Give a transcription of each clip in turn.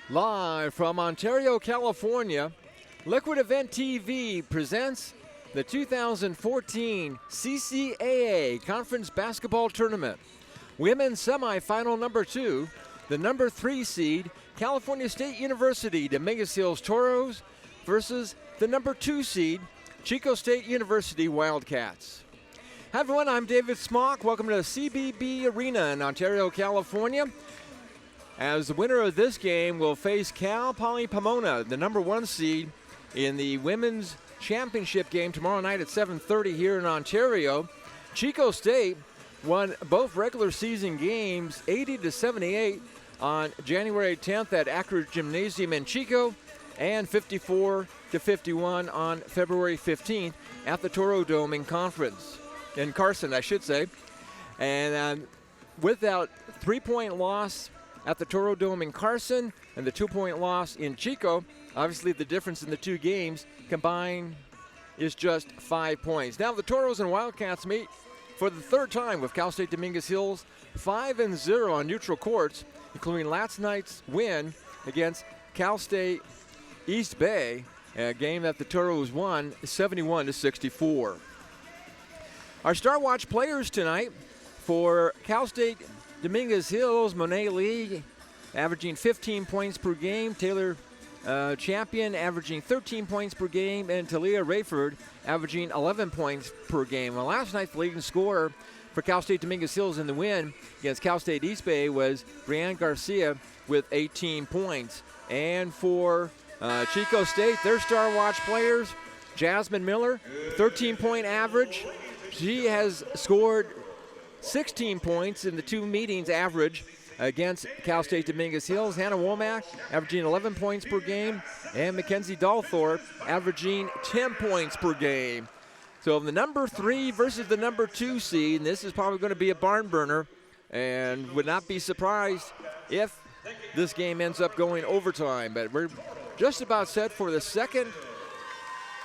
Live from Ontario, California, Liquid Event TV presents the 2014 CCAA Conference Basketball Tournament. Women's semifinal number 2, the number 3 seed, California State University Dominguez Hills Toros versus the number 2 seed, Chico State University Wildcats. Hi everyone, I'm David Smock. Welcome to the CBB Arena in Ontario, California. As the winner of this game will face Cal Poly Pomona, the number 1 seed, in the women's championship game tomorrow night at 7:30 here in Ontario. Chico State won both regular season games 80-78 on January 10th at Akron Gymnasium in Chico and 54-51 on February 15th at the Toro Dome in Carson, I should say. And with that 3-point loss at the Toro Dome in Carson and the 2-point loss in Chico, obviously the difference in the two games combined is just 5 points. Now the Toros and Wildcats meet for the third time with Cal State Dominguez Hills 5-0 on neutral courts, including last night's win against Cal State East Bay, a game that the Toros won 71-64. Our Star Watch players tonight for Cal State Dominguez Hills: Monet Lee averaging 15 points per game, Taylor Champion averaging 13 points per game, and Talia Rayford averaging 11 points per game. Well, last night the leading scorer for Cal State Dominguez Hills in the win against Cal State East Bay was Brianne Garcia with 18 points. And for Chico State, their Star Watch players: Jasmine Miller, 13-point average. She has scored 16 points in the two meetings average against Cal State Dominguez Hills. Hannah Womack averaging 11 points per game, and Mackenzie Dahlthorpe averaging 10 points per game. So the number 3 versus the number 2 seed, and this is probably going to be a barn burner, and would not be surprised if this game ends up going overtime. But we're just about set for the second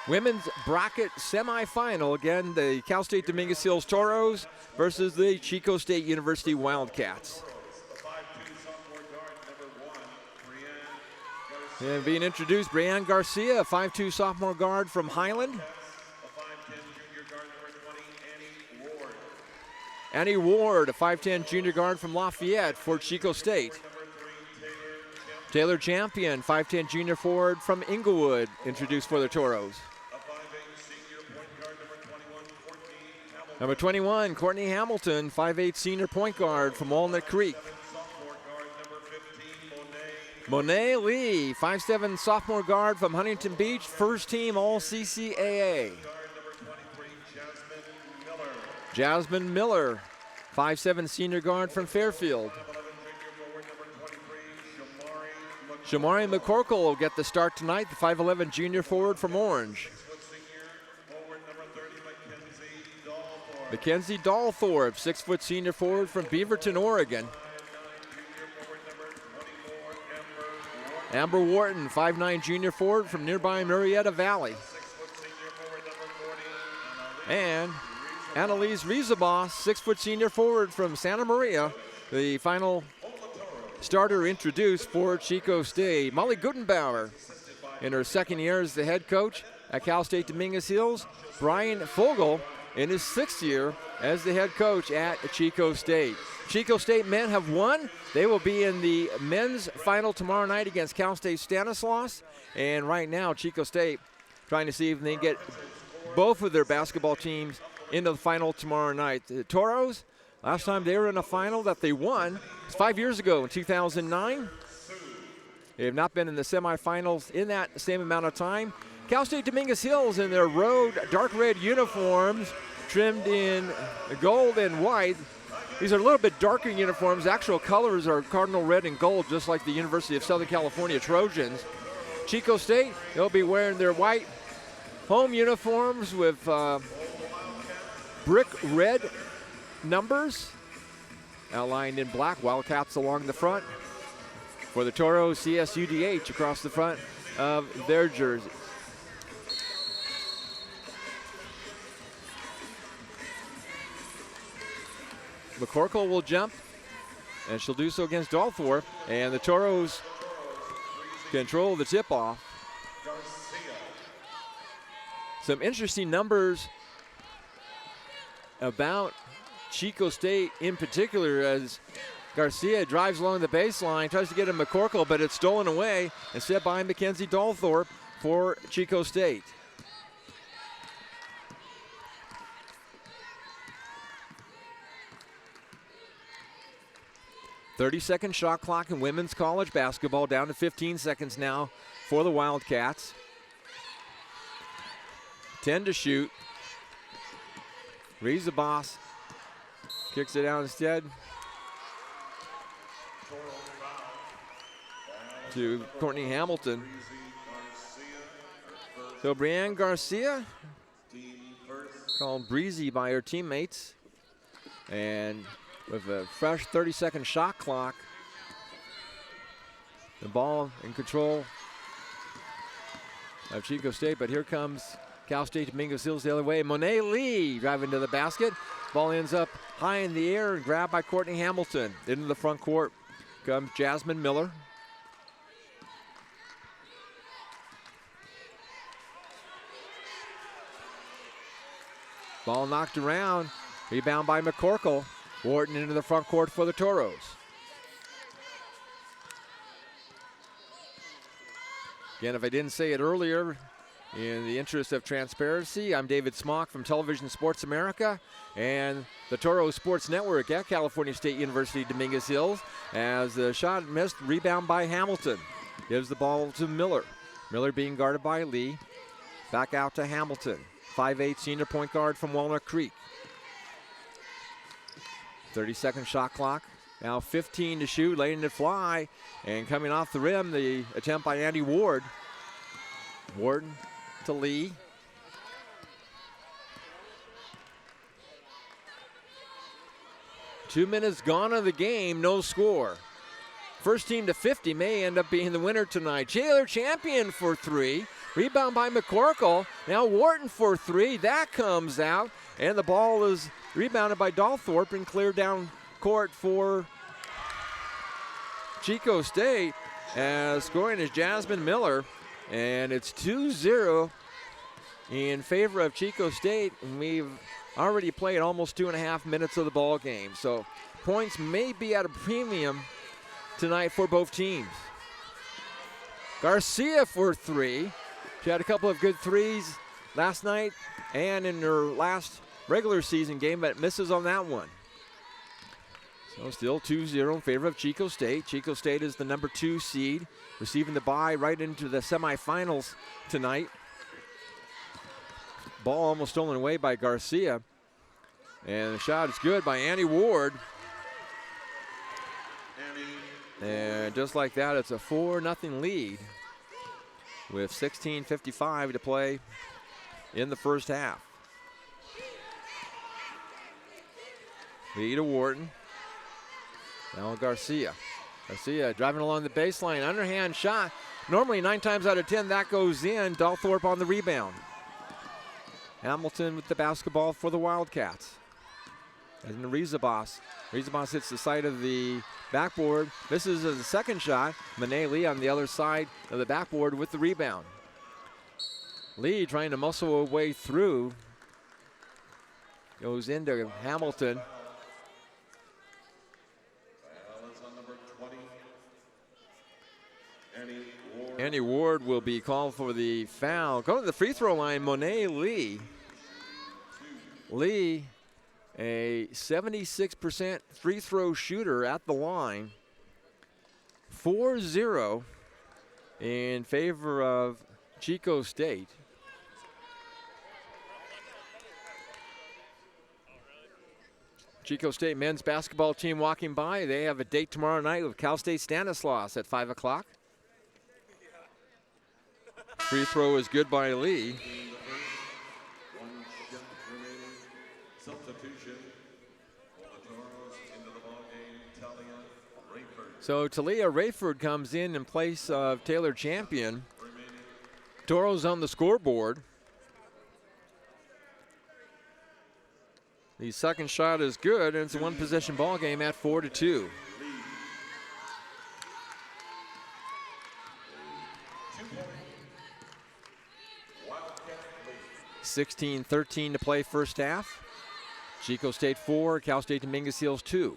women's bracket semifinal. Again, the Cal State Dominguez Hills Toros versus the Chico State University Wildcats. And being introduced, Brianne Garcia, a 5'2" sophomore guard from Highland. Annie Ward, a 5'10" junior guard from Lafayette for Chico State. Taylor Champion, 5'10" junior forward from Inglewood, introduced for the Toros. Number 21, Courtney Hamilton, 5'8" senior point guard from Walnut Creek. Monet Lee, 5'7" sophomore guard from Huntington Beach, first team All-CCAA. Jasmine Miller, 5'7" senior guard from Fairfield. Shamari McCorkle will get the start tonight, the 5'11" junior forward from Orange. Mackenzie Dahlthorpe, 6' senior forward from Beaverton, Oregon. Amber Wharton, 5'9" junior forward from nearby Murrieta Valley. And Annalise Rizabos, 6' senior forward from Santa Maria, the final starter introduced for Chico State. Molly Gutenbauer, in her second year as the head coach at Cal State Dominguez Hills. Brian Fogel, in his 6th year as the head coach at Chico State. Chico State men have won. They will be in the men's final tomorrow night against Cal State Stanislaus. And right now, Chico State trying to see if they can get both of their basketball teams into the final tomorrow night. The Toros, last time they were in a final that they won was 5 years ago in 2009. They have not been in the semifinals in that same amount of time. Cal State Dominguez Hills in their road dark red uniforms, trimmed in gold and white. These are a little bit darker uniforms. Actual colors are cardinal red and gold, just like the University of Southern California Trojans. Chico State, they'll be wearing their white home uniforms with brick red numbers outlined in black. Wildcats along the front. For the Toros, CSUDH across the front of their jerseys. McCorkle will jump, and she'll do so against Dahlthorpe. And the Toros control the tip-off. Some interesting numbers about Chico State in particular, as Garcia drives along the baseline, tries to get a McCorkle, but it's stolen away and set by Mackenzie Dalthorpe for Chico State. "30-second shot clock in women's college basketball, down to 15 seconds now for the Wildcats. 10 to shoot. Rizabas kicks it out instead to Courtney Hamilton. So Brianne Garcia, called breezy by her teammates, and with a fresh 30-second shot clock, the ball in control of Chico State, but here comes Cal State Dominguez Hills the other way. Monet Lee driving to the basket. Ball ends up high in the air and grabbed by Courtney Hamilton. Into the front court comes Jasmine Miller. Ball knocked around. Rebound by McCorkle. Wharton into the front court for the Toros. Again, if I didn't say it earlier, in the interest of transparency, I'm David Smock from Television Sports America and the Toro Sports Network at California State University Dominguez Hills. As the shot missed, rebound by Hamilton. Gives the ball to Miller. Miller being guarded by Lee. Back out to Hamilton. 5'8" senior point guard from Walnut Creek. 30-second shot clock. Now 15 to shoot, letting it fly. And coming off the rim, the attempt by Andy Ward. Warden to Lee. Two minutes gone of the game, no score. First team to 50 may end up being the winner tonight. Taylor Champion for three. Rebound by McCorkle. Now Wharton for three. That comes out. And the ball is rebounded by Dalthorpe and cleared down court for Chico State. As scoring is Jasmine Miller. And it's 2-0 in favor of Chico State. And we've already played almost 2.5 minutes of the ball game. So points may be at a premium tonight for both teams. Garcia for three. She had a couple of good threes last night and in her last regular season game, but misses on that one. So still 2-0 in favor of Chico State. Chico State is the number 2 seed, receiving the bye right into the semifinals tonight. Ball almost stolen away by Garcia. And the shot is good by Annie Ward. And just like that, it's a 4-0 lead with 16:55 to play in the first half. Lee to Wharton. Now Garcia. Garcia driving along the baseline. Underhand shot. Normally 9 times out of 10 that goes in. Dalthorpe on the rebound. Hamilton with the basketball for the Wildcats. And Rizabas. Rizabas hits the side of the backboard. This is the second shot. Monet Lee on the other side of the backboard with the rebound. Lee trying to muscle her way through. Goes into Hamilton. Annie Ward will be called for the foul. Go to the free throw line, Monet Lee. Lee, a 76% free throw shooter at the line. 4-0 in favor of Chico State. Chico State men's basketball team walking by. They have a date tomorrow night with Cal State Stanislaus at 5 o'clock. Free throw is good by Lee. So Talia Rayford comes in place of Taylor Champion. Toros on the scoreboard. The second shot is good, and it's a one-possession ball game at 4-2. 16-13 to play first half. Chico State 4, Cal State Dominguez Hills 2.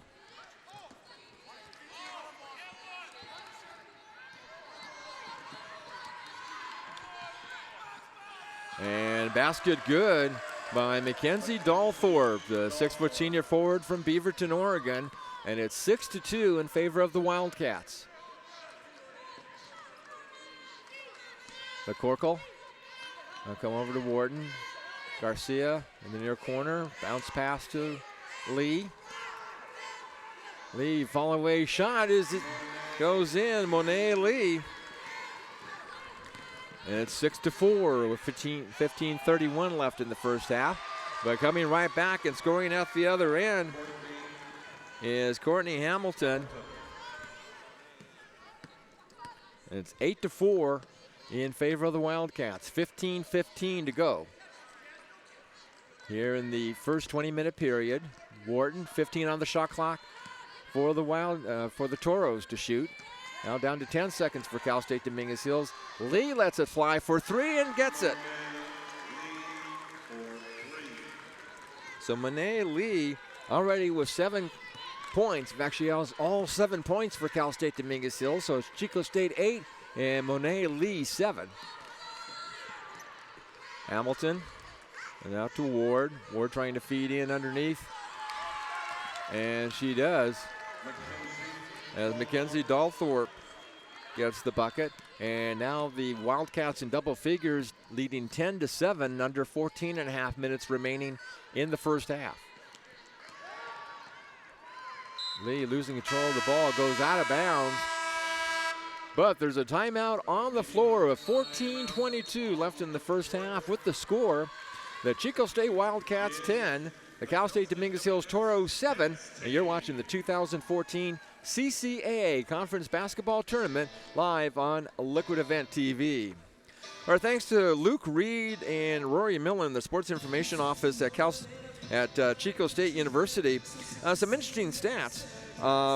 And basket good by Mackenzie Dahlthorpe, the 6-foot senior forward from Beaverton, Oregon. And it's 6-2 in favor of the Wildcats. McCorkle will come over to Wharton. Garcia in the near corner. Bounce pass to Lee. Lee, fall away shot as it goes in. Monet Lee. And it's 6-4 with 15:31 left in the first half. But coming right back and scoring at the other end is Courtney Hamilton. And it's 8-4 in favor of the Wildcats. 15:15 to go here in the first 20-minute period. Wharton, 15 on the shot clock for the Toros to shoot. Now down to 10 seconds for Cal State Dominguez Hills. Lee lets it fly for 3 and gets it. So Monet Lee already with 7 points. Actually, has all 7 points for Cal State Dominguez Hills. So it's Chico State 8 and Monet Lee 7. Hamilton and out to Ward. Ward trying to feed in underneath. And she does. As Mackenzie Dahlthorpe gets the bucket. And now the Wildcats in double figures leading 10-7, under 14.5 minutes remaining in the first half. Lee losing control of the ball, goes out of bounds. But there's a timeout on the floor with 14:22 left in the first half with the score. The Chico State Wildcats 10, the Cal State Dominguez Hills Toros 7, and you're watching the 2014 CCAA Conference Basketball Tournament live on Liquid Event TV. Our thanks to Luke Reed and Rory Millen, the Sports Information Office at Chico State University. Some interesting stats.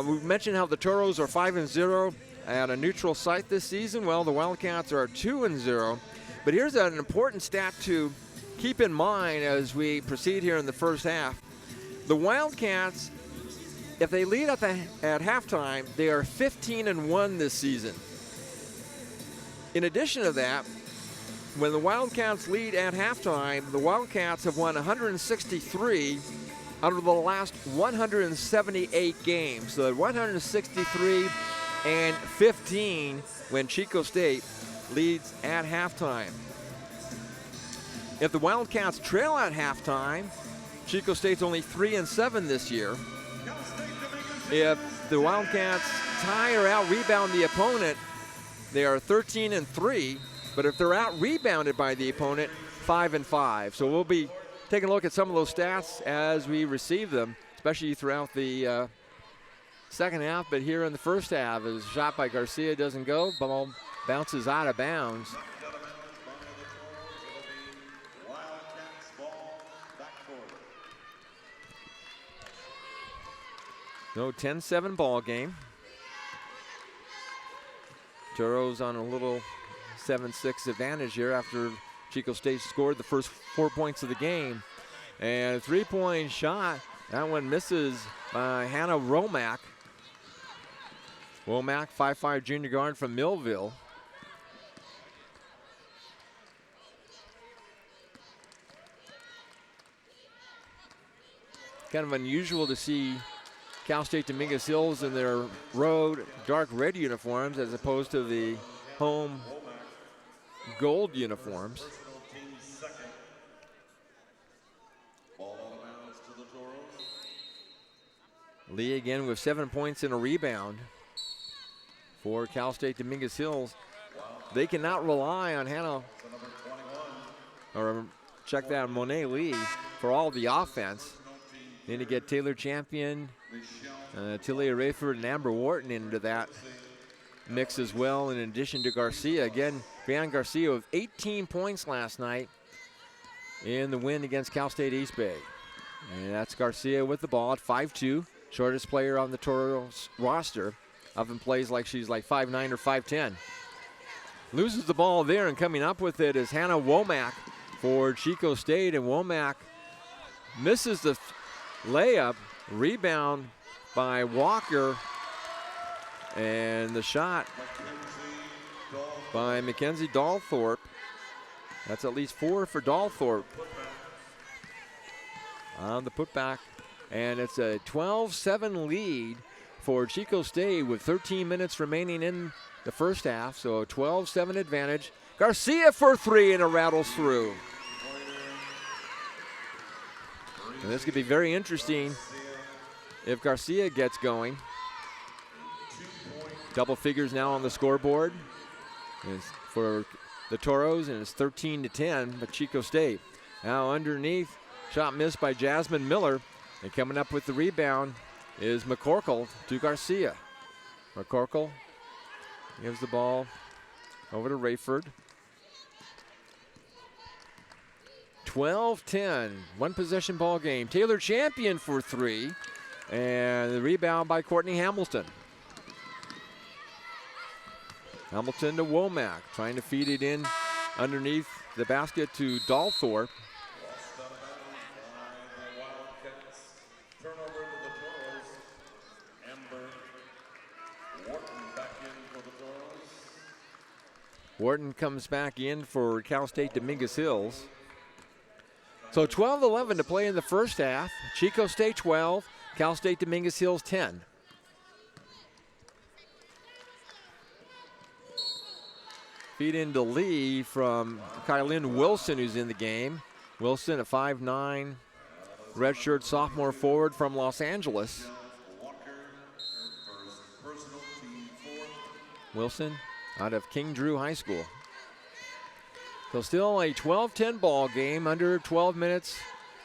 We mentioned how the Toros are 5-0 at a neutral site this season. Well, the Wildcats are 2-0. But here's an important stat to keep in mind as we proceed here in the first half. The Wildcats, if they lead at halftime, they are 15-1 this season. In addition to that, when the Wildcats lead at halftime, the Wildcats have won 163 out of the last 178 games. So 163-15 when Chico State leads at halftime. If the Wildcats trail at halftime, Chico State's only 3-7 this year. If the Wildcats tie or out-rebound the opponent, they are 13-3. But if they're out-rebounded by the opponent, 5-5. So we'll be taking a look at some of those stats as we receive them, especially throughout the second half. But here in the first half, a shot by Garcia doesn't go. Ball bounces out of bounds. No 10-7 ball game. Toros on a little 7-6 advantage here after Chico State scored the first 4 points of the game. And a three-point shot. That one misses by Hannah Womack. Womack, 5'5" junior guard from Millville. Kind of unusual to see Cal State Dominguez Hills in their road dark red uniforms as opposed to the home gold uniforms. Lee again with 7 points and a rebound for Cal State Dominguez Hills. They cannot rely on Hannah, or check that, Monet Lee for all the offense. Need to get Taylor Champion, Tilia Rayford, and Amber Wharton into that mix as well, in addition to Garcia. Again, Brianne Garcia with 18 points last night in the win against Cal State East Bay. And that's Garcia with the ball at 5'2", shortest player on the Toros roster. Often plays like she's like 5'9" or 5'10". Loses the ball there, and coming up with it is Hannah Womack for Chico State, and Womack misses the layup. Rebound by Walker, and the shot by Mackenzie Dalthorpe. That's at least 4 for Dalthorpe on the putback. And it's a 12-7 lead for Chico State with 13 minutes remaining in the first half. So a 12-7 advantage. Garcia for 3, and it rattles through. And this could be very interesting if Garcia gets going. Double figures now on the scoreboard for the Toros, and it's 13-10, but Chico State. Now underneath, shot missed by Jasmine Miller, and coming up with the rebound is McCorkle to Garcia. McCorkle gives the ball over to Rayford. 12-10, one possession ball game. Taylor Champion for 3, and the rebound by Courtney Hamilton. Hamilton to Womack, trying to feed it in underneath the basket to Dalthorpe. Wharton comes back in for Cal State Dominguez Hills. So 12-11 to play in the first half. Chico State 12, Cal State Dominguez Hills 10. Feed into Lee from Kylin Wilson, who's in the game. Wilson, a 5'9", redshirt sophomore forward from Los Angeles. Wilson out of King Drew High School. So still a 12-10 ball game, under 12 minutes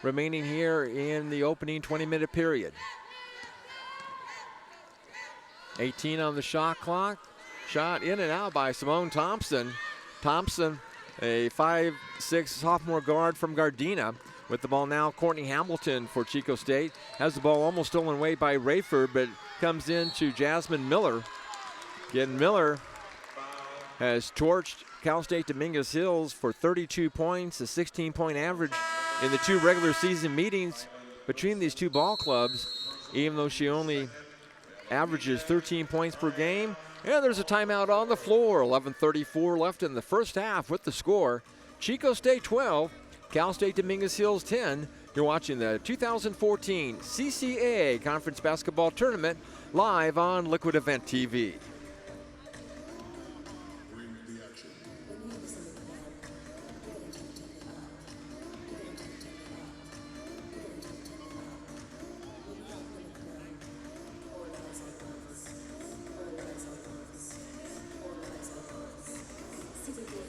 remaining here in the opening 20-minute period. 18 on the shot clock. Shot in and out by Simone Thompson. Thompson, a 5'6" sophomore guard from Gardena. With the ball now, Courtney Hamilton for Chico State. Has the ball almost stolen away by Rayford, but comes into Jasmine Miller. Again, Miller has torched Cal State Dominguez Hills for 32 points, a 16-point average in the 2 regular season meetings between these 2 ball clubs, even though she only averages 13 points per game. And there's a timeout on the floor. 11:34 left in the first half with the score. Chico State 12, Cal State Dominguez Hills 10. You're watching the 2014 CCAA Conference Basketball Tournament live on Liquid Event TV.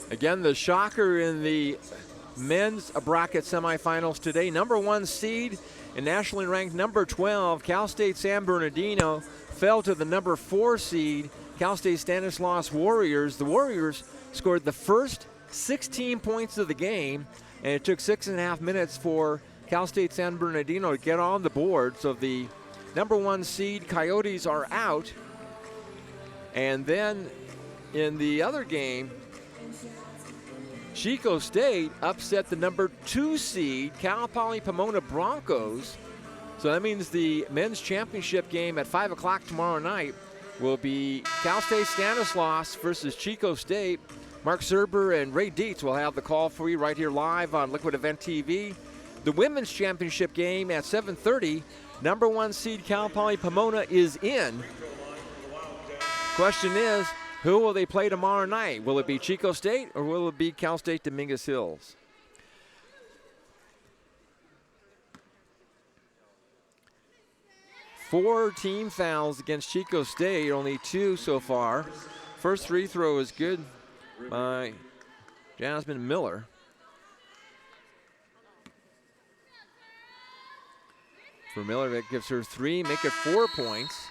Again, the shocker in the men's bracket semifinals today. Number 1 seed and nationally ranked number 12, Cal State San Bernardino, fell to the number 4 seed, Cal State Stanislaus Warriors. The Warriors scored the first 16 points of the game, and it took 6.5 minutes for Cal State San Bernardino to get on the board. So the number 1 seed Coyotes are out. And then in the other game, Chico State upset the number 2 seed, Cal Poly Pomona Broncos. So that means the men's championship game at 5 o'clock tomorrow night will be Cal State Stanislaus versus Chico State. Mark Serber and Ray Dietz will have the call for you right here live on Liquid Event TV. The women's championship game at 7:30. Number 1 seed Cal Poly Pomona is in. Question is, who will they play tomorrow night? Will it be Chico State or will it be Cal State Dominguez Hills? Four team fouls against Chico State, only 2 so far. First free throw is good by Jasmine Miller. For Miller, that gives her 3, make it 4 points.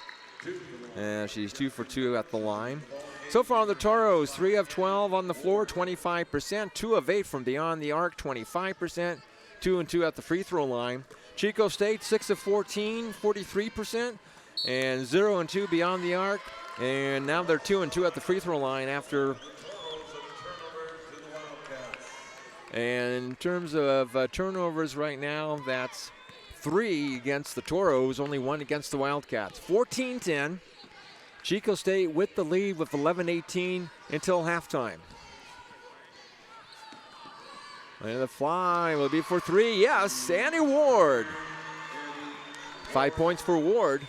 And she's 2 for 2 at the line. So far, the Toros, 3 of 12 on the floor, 25%. 2 of 8 from beyond the arc, 25%. 2 and 2 at the free throw line. Chico State, 6 of 14, 43%. And 0 and 2 beyond the arc. And now they're 2 and 2 at the free throw line after And in terms of turnovers right now, that's 3 against the Toros, only 1 against the Wildcats. 14-10. Chico State with the lead with 11:18 until halftime. And the fly will be for 3. Yes, Annie Ward. 5 points for Ward.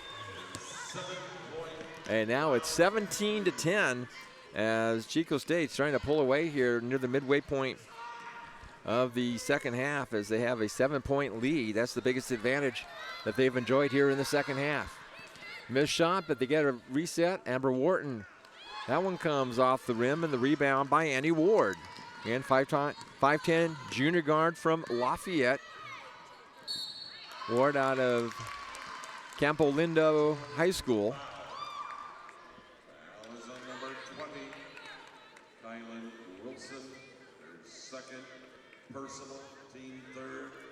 And now it's 17-10 as Chico State's trying to pull away here near the midway point of the second half as they have a 7-point lead. That's the biggest advantage that they've enjoyed here in the second half. Missed shot, but they get a reset. Amber Wharton, that one comes off the rim, and the rebound by Annie Ward. And 5'10" junior guard from Lafayette. Ward out of Campo Lindo High School.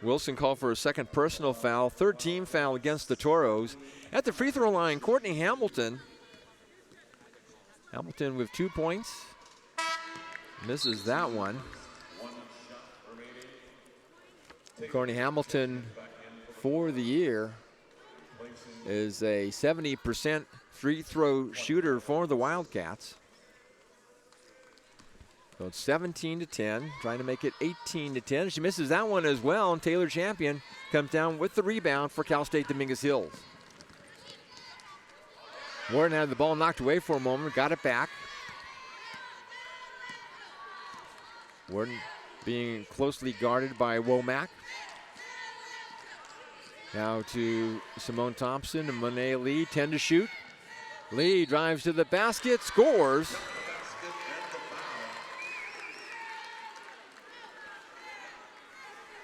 Wilson called for a second personal foul, third team foul against the Toros. At the free throw line, Courtney Hamilton. Hamilton with 2 points. Misses that one. Courtney Hamilton for the year is a 70% free throw shooter for the Wildcats. So it's 17-10, trying to make it 18-10. She misses that one as well, and Taylor Champion comes down with the rebound for Cal State Dominguez Hills. Warden had the ball knocked away for a moment, got it back. Warden being closely guarded by Womack. Now to Simone Thompson and Monet Lee, 10 to shoot. Lee drives to the basket, scores.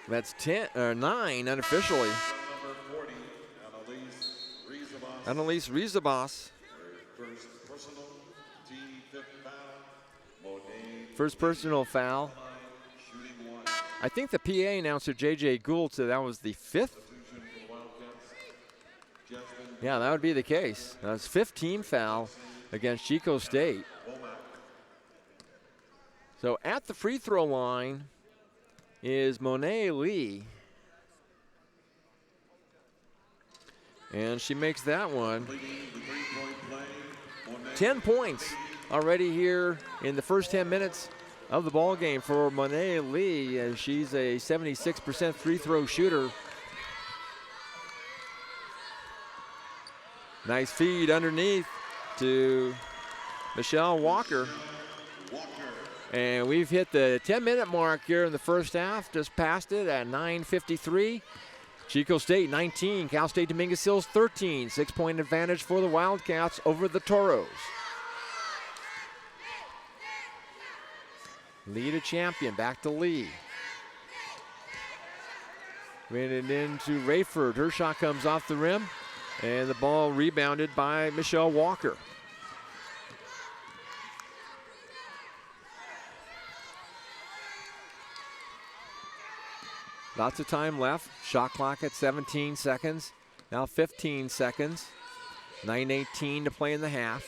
That's 9 unofficially. Annalise Rizabas. First personal foul. I think the PA announcer, J.J. Gould, said that was the 5th. Yeah, that would be the case. That's 5th team foul against Chico State. So at the free throw line is Monet Lee. And she makes that one. 10 points already here in the first 10 minutes of the ball game for Monet Lee, as she's a 76% free throw shooter. Nice feed underneath to Michelle Walker. And we've hit the 10-minute mark here in the first half, just passed it at 9:53. Chico State 19, Cal State Dominguez Hills 13. 6-point advantage for the Wildcats over the Toros. Lee to Champion, back to Lee. Ran it into Rayford. Her shot comes off the rim, and the ball rebounded by Michelle Walker. Lots of time left. Shot clock at 17 seconds. Now 15 seconds. 9:18 to play in the half.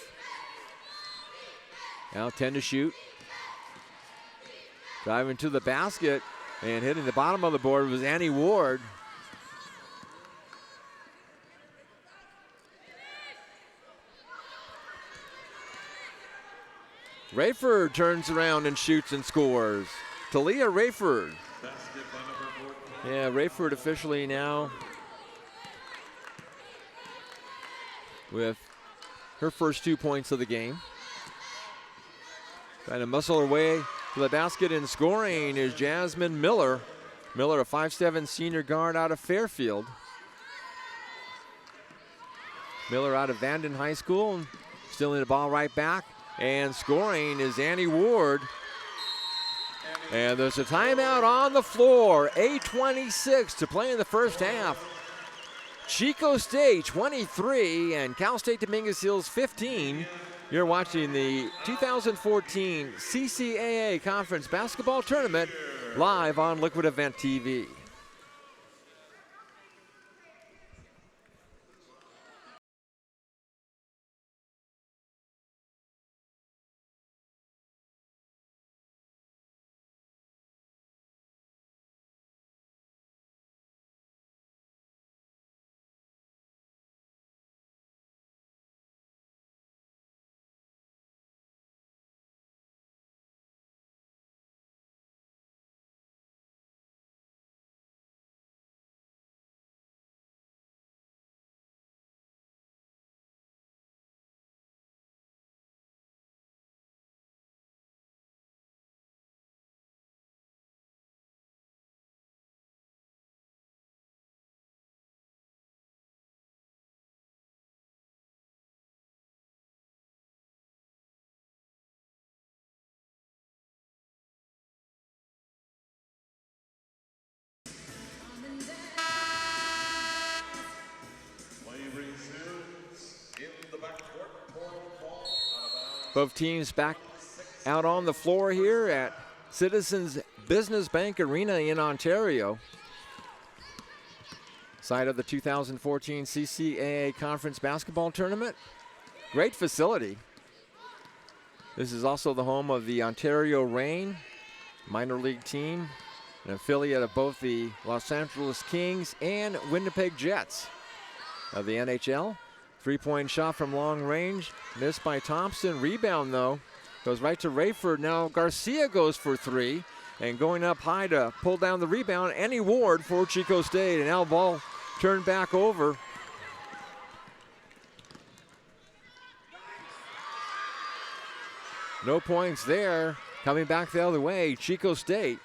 Now 10 to shoot. Driving to the basket and hitting the bottom of the board was Annie Ward. Rayford turns around and shoots and scores. Talia Rayford. Yeah, Rayford officially now with her first 2 points of the game. Trying to muscle her way to the basket and scoring is Jasmine Miller. Miller, a 5'7" senior guard out of Fairfield. Miller out of Vanden High School, stealing the ball right back. And scoring is Annie Ward. And there's a timeout on the floor. 8:26 to play in the first half. Chico State 23 and Cal State Dominguez Hills 15. You're watching the 2014 CCAA Conference Basketball Tournament live on Liquid Event TV. Both teams back out on the floor here at Citizens Business Bank Arena in Ontario. Site of the 2014 CCAA Conference Basketball Tournament. Great facility. This is also the home of the Ontario Reign minor league team, an affiliate of both the Los Angeles Kings and Winnipeg Jets of the NHL. Three-point shot from long range, missed by Thompson. Rebound, though, goes right to Rayford. Now Garcia goes for three, and going up high to pull down the rebound, Annie Ward for Chico State. And now ball turned back over. No points there. Coming back the other way, Chico State.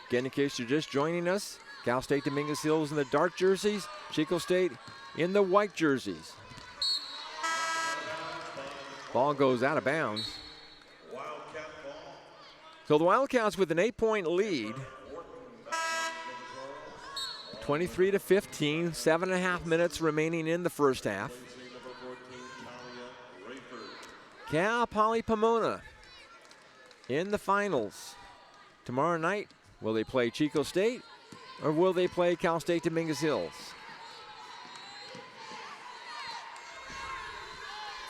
Again, in case you're just joining us, Cal State Dominguez Hills in the dark jerseys, Chico State in the white jerseys. Ball goes out of bounds. So the Wildcats with an 8-point lead. 23-15, 7.5 minutes remaining in the first half. Cal Poly Pomona in the finals. Tomorrow night, will they play Chico State or will they play Cal State Dominguez Hills?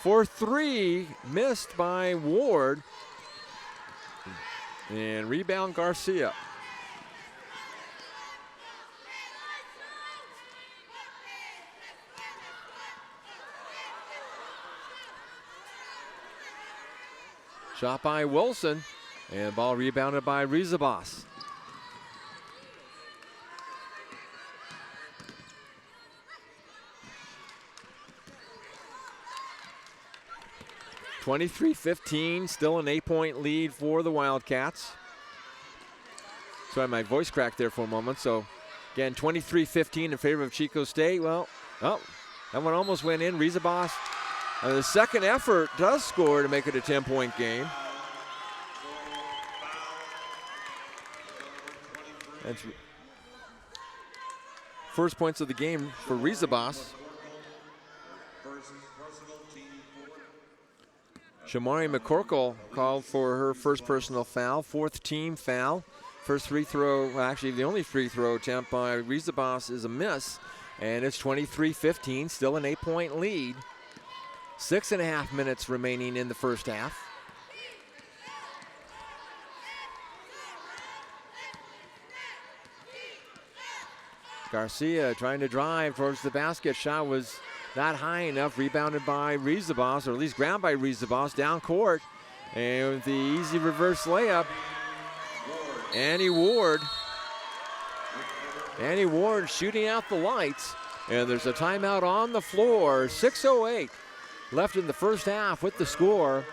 For three, missed by Ward. And rebound Garcia. Shot by Wilson, and ball rebounded by Rizabas. (23-15), still an 8-point lead for the Wildcats. Sorry, my voice cracked there for a moment. So, again, 23-15 in favor of Chico State. Well, oh, that one almost went in. Rizabas. The second effort does score to make it a 10-point game. That's first points of the game for Rizabas. Shamari McCorkle called for her first personal foul, fourth team foul. First free throw, well, actually the only free throw attempt by Rizabas is a miss, and it's 23-15, still an 8-point lead. 6.5 minutes remaining in the first half. Garcia trying to drive towards the basket. Shot was not high enough. Rebounded by Rizabas, or at least grabbed by Rizabas down court. And with the easy reverse layup, Annie Ward. Annie Ward shooting out the lights. And there's a timeout on the floor. 6:08 left in the first half with the score.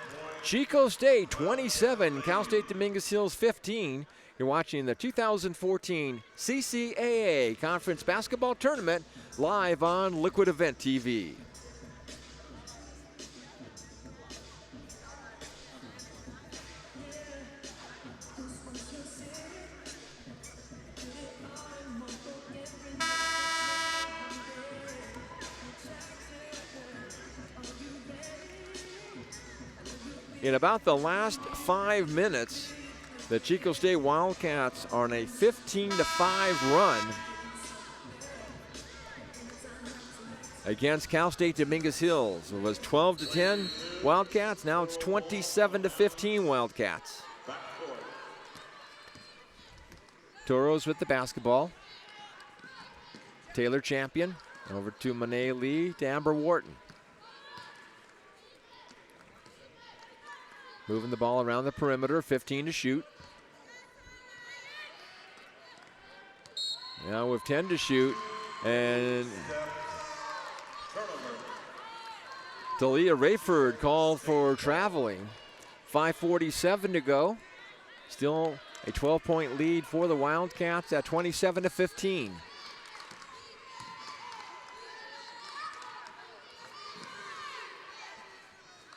Chico State 27, Cal State Dominguez Hills 15. You're watching the 2014 CCAA Conference Basketball Tournament live on Liquid Event TV. In about the last 5 minutes, the Chico State Wildcats are on a 15-5 run against Cal State Dominguez Hills. It was 12-10 Wildcats, now it's 27-15 Wildcats. Toros with the basketball. Taylor Champion over to Monet Lee to Amber Wharton. Moving the ball around the perimeter, 15 to shoot. Now with 10 to shoot, and Talia Rayford called for traveling. 5:47 to go. Still a 12-point lead for the Wildcats at 27-15.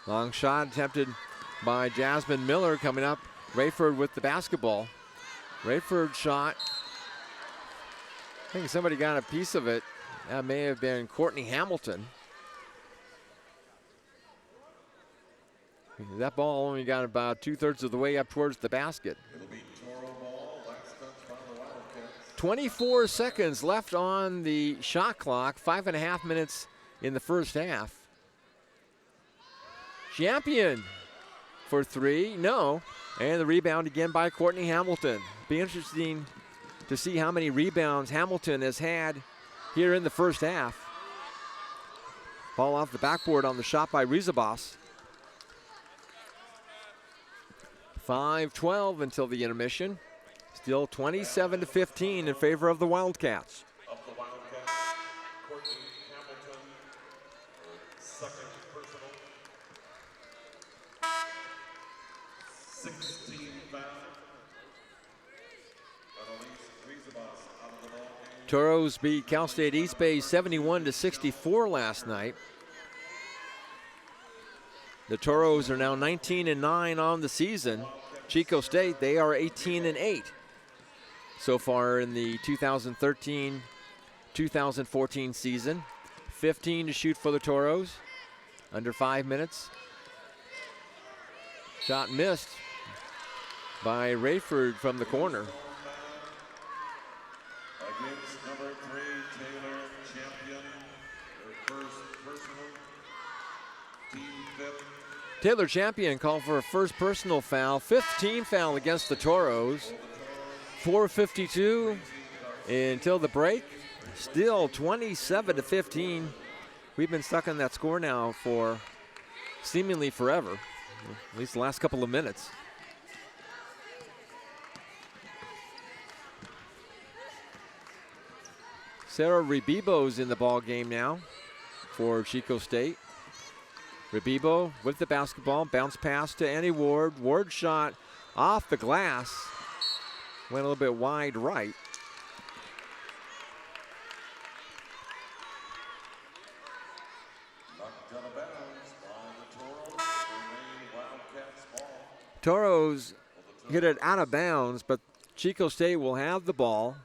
Long shot attempted by Jasmine Miller coming up. Rayford with the basketball. Rayford shot. I think somebody got a piece of it. That may have been Courtney Hamilton. That ball only got about 2/3 of the way up towards the basket. 24 seconds left on the shot clock, 5.5 minutes in the first half. Champion for three, no. And the rebound again by Courtney Hamilton. Be interesting to see how many rebounds Hamilton has had here in the first half. Ball off the backboard on the shot by Rizabas. 5:12 until the intermission. Still 27-15 in favor of the Wildcats. Courtney Hamilton, second personal. 16 foul. Toros beat Cal State East Bay 71-64 last night. The Toros are now 19-9 on the season. Chico State, they are 18-8 so far in the 2013-2014 season. 15 to shoot for the Toros, under 5 minutes. Shot missed by Rayford from the corner. Against number 3, Taylor Champion, their first personal, team fifth. Taylor Champion called for a first personal foul, 5th team foul against the Toros. 4:52 until the break. Still 27-15. We've been stuck on that score now for seemingly forever, at least the last couple of minutes. Sarah Rebibo's in the ball game now for Chico State. Rebibo with the basketball, bounce pass to Annie Ward. Ward shot off the glass, went a little bit wide right. Knocked out of bounds by the Toros. Wildcats ball. Toros hit it out of bounds, but Chico State will have the ball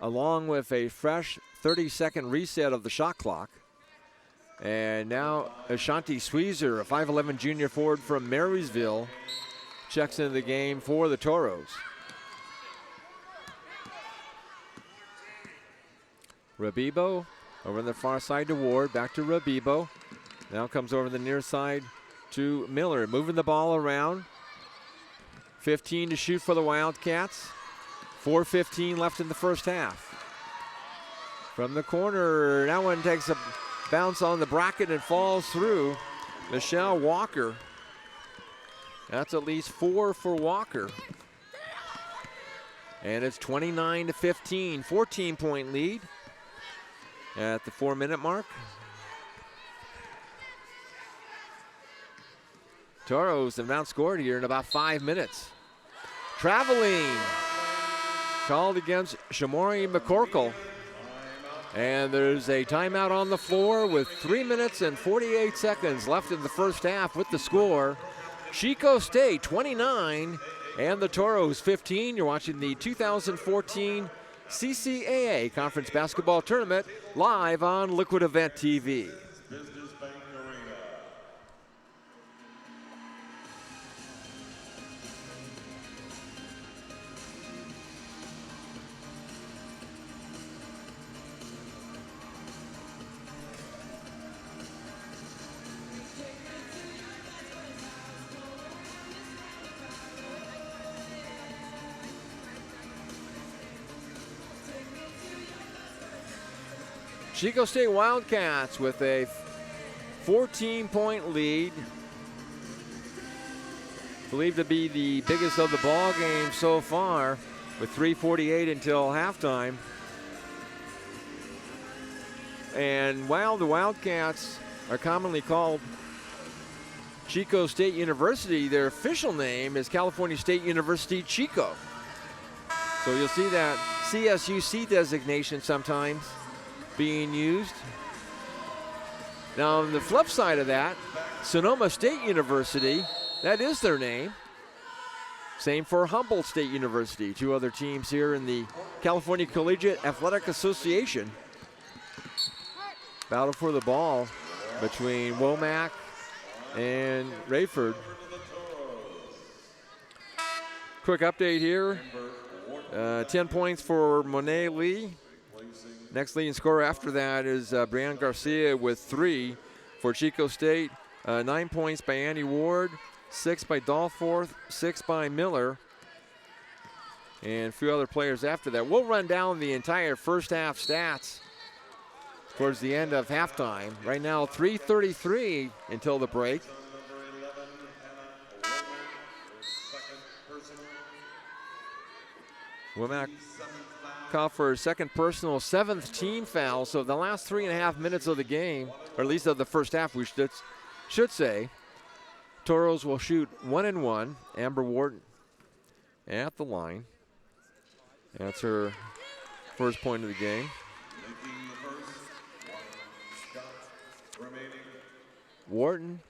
along with a fresh 30-second reset of the shot clock. And now Ashanti Sweezer, a 5'11 junior forward from Marysville, checks into the game for the Toros. Rebibo over on the far side to Ward, back to Rebibo. Now comes over the near side to Miller, moving the ball around. 15 to shoot for the Wildcats. 4:15 left in the first half. From the corner, that one takes a bounce on the bracket and falls through. Michelle Walker. That's at least 4 for Walker. And it's 29-15, 14-point lead at the 4-minute mark. Toros have not scored here in about 5 minutes. Traveling called against Shamori McCorkle. And there's a timeout on the floor with 3 minutes and 48 seconds left in the first half with the score. Chico State 29 and the Toros 15. You're watching the 2014 CCAA Conference Basketball Tournament live on Liquid Event TV. Business Bank Arena. Chico State Wildcats with a 14-point lead. Believed to be the biggest of the ball game so far, with 3:48 until halftime. And while the Wildcats are commonly called Chico State University, their official name is California State University Chico. So you'll see that CSUC designation sometimes being used. Now on the flip side of that, Sonoma State University, that is their name. Same for Humboldt State University, 2 other teams here in the California Collegiate Athletic Association. Battle for the ball between Womack and Rayford. Quick update here. 10 points for Monet Lee. Next leading scorer after that is Brianne Garcia with 3 for Chico State. 9 points by Andy Ward, 6 by Dalforth, 6 by Miller, and a few other players after that. We'll run down the entire first half stats towards the end of halftime. Right now, 3:33 until the break. Womack called for a second personal, 7th team foul. So the last 3.5 minutes of the game, or at least of the first half, we should say, Toros will shoot 1 and 1. Amber Wharton at the line. That's her first point of the game. Wharton,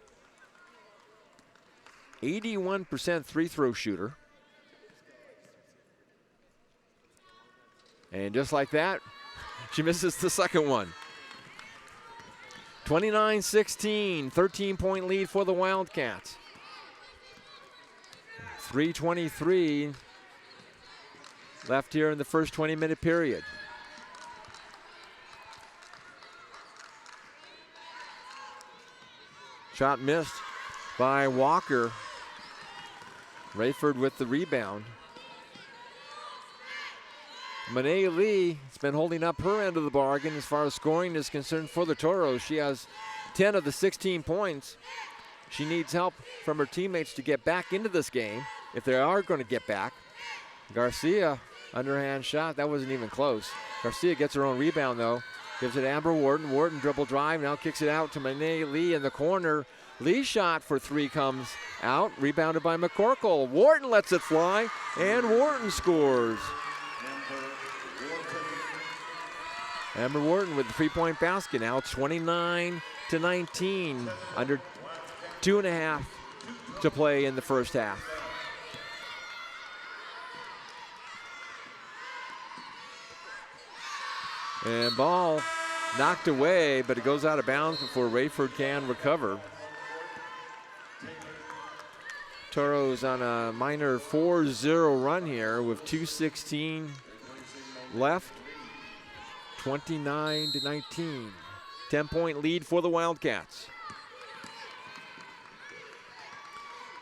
81% free throw shooter. And just like that, she misses the second one. 29-16, 13-point lead for the Wildcats. 3:23 left here in the first 20-minute period. Shot missed by Walker. Rayford with the rebound. Monet Lee has been holding up her end of the bargain as far as scoring is concerned for the Toros. She has 10 of the 16 points. She needs help from her teammates to get back into this game, if they are going to get back. Garcia, underhand shot, that wasn't even close. Garcia gets her own rebound though. Gives it to Amber Wharton. Wharton dribble drive, now kicks it out to Monet Lee in the corner. Lee's shot for 3 comes out, rebounded by McCorkle. Wharton lets it fly, and Wharton scores. Amber Wharton with the 3-point basket. Now it's 29-19. Under 2.5 to play in the first half. And ball knocked away, but it goes out of bounds before Rayford can recover. Toros on a minor 4-0 run here with 2:16 left. 29-19. 10-point lead for the Wildcats.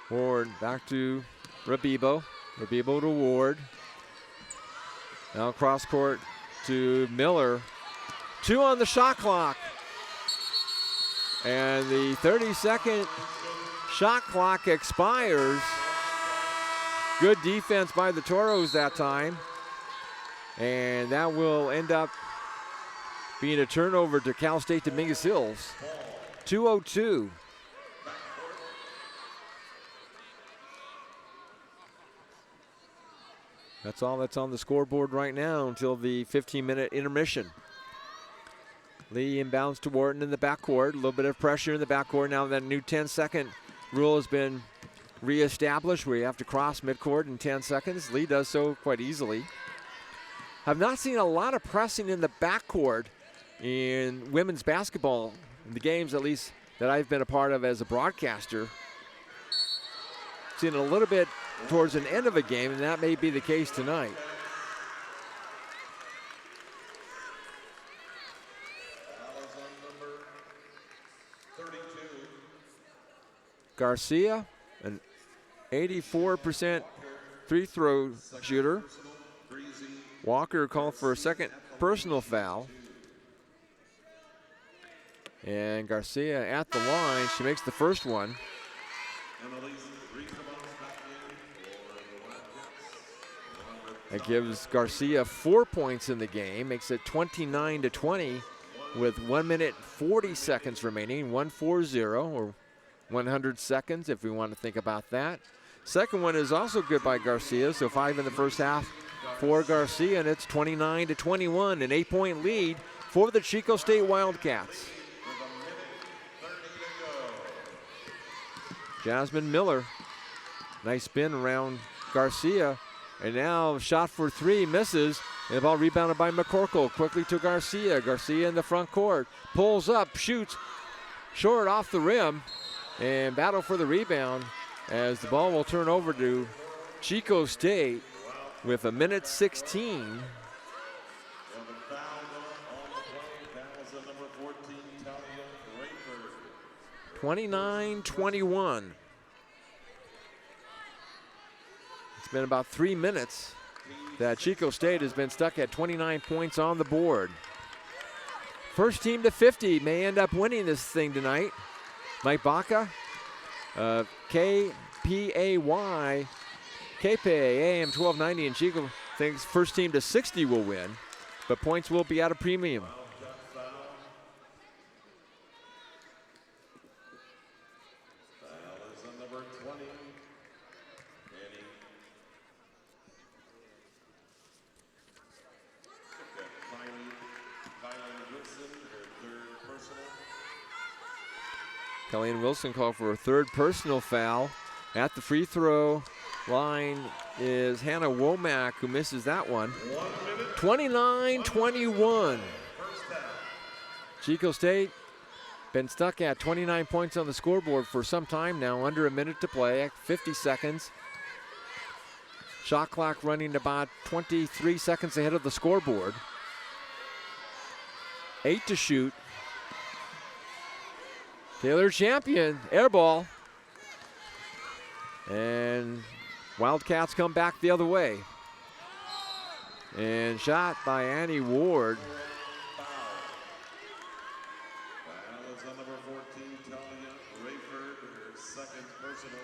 Ward back to Rabibo. Rabibo to Ward. Now cross court to Miller. 2 on the shot clock. And the 30-second shot clock expires. Good defense by the Toros that time. And that will end up being a turnover to Cal State Dominguez Hills. 2:02. That's all that's on the scoreboard right now until the 15-minute intermission. Lee inbounds to Wharton in the backcourt. A little bit of pressure in the backcourt. Now that new 10-second rule has been reestablished where you have to cross midcourt in 10 seconds. Lee does so quite easily. I've not seen a lot of pressing in the backcourt in women's basketball, in the games at least that I've been a part of as a broadcaster. Seen it a little bit towards an end of a game, and that may be the case tonight. Garcia, an 84% free throw shooter. Walker called for a second personal foul. And Garcia at the line. She makes the first one. That gives Garcia 4 points in the game. Makes it 29-20 with 1 minute 40 seconds remaining. 1:40 or 100 seconds if we want to think about that. Second one is also good by Garcia. So 5 in the first half for Garcia, and it's 29-21, an 8-point lead for the Chico State Wildcats. Jasmine Miller, nice spin around Garcia, and now shot for 3, misses, and the ball rebounded by McCorkle, quickly to Garcia. Garcia in the front court, pulls up, shoots, short off the rim, and battle for the rebound as the ball will turn over to Chico State with 1:16. And the foul on the play. Fouls on number 14, Talia Rayford. 29-21. It's been about 3 minutes that Chico State has been stuck at 29 points on the board. First team to 50 may end up winning this thing tonight. Mike Baca, KPAY, AM 1290, and Chico thinks first team to 60 will win, but points will be at a premium. Foul is on number 20, Annie. Kylan Wilson, her third personal. Kellyanne Wilson called for a third personal foul. At the free throw line is Hannah Womack, who misses that one. 29-21. Chico State been stuck at 29 points on the scoreboard for some time now, under a minute to play, 50 seconds. Shot clock running about 23 seconds ahead of the scoreboard. 8 to shoot. Taylor Champion, air ball. And Wildcats come back the other way. And shot by Annie Ward. Foul is on number 14, Talia Rayford, her second personal.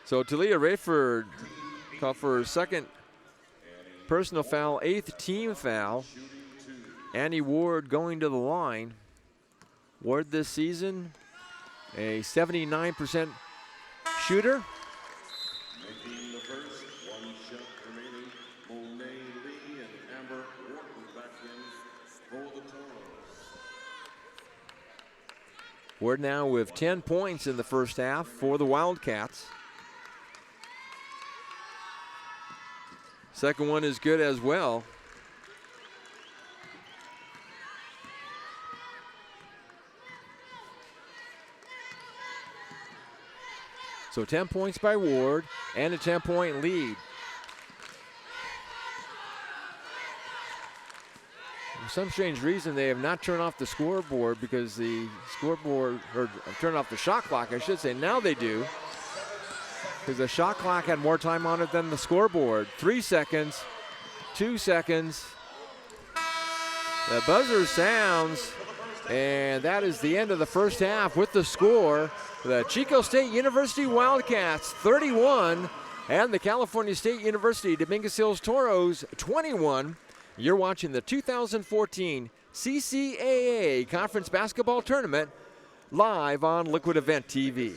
So Talia Rayford called for her second personal foul, 8th team foul. Annie Ward going to the line. Ward this season, a 79% shooter. Making the first, one shot remaining. Monet Lee and Amber Wharton back in for the Toros. Ward now with 10 points in the first half for the Wildcats. Second one is good as well. So 10 points by Ward and a 10-point lead. For some strange reason, they have not turned off the scoreboard because the scoreboard, or turned off the shot clock, I should say. Now they do, because the shot clock had more time on it than the scoreboard. 3 seconds, 2 seconds. The buzzer sounds, and that is the end of the first half with the score. The Chico State University Wildcats 31 and the California State University Dominguez Hills Toros 21. You're watching the 2014 CCAA Conference Basketball Tournament live on Liquid Event TV.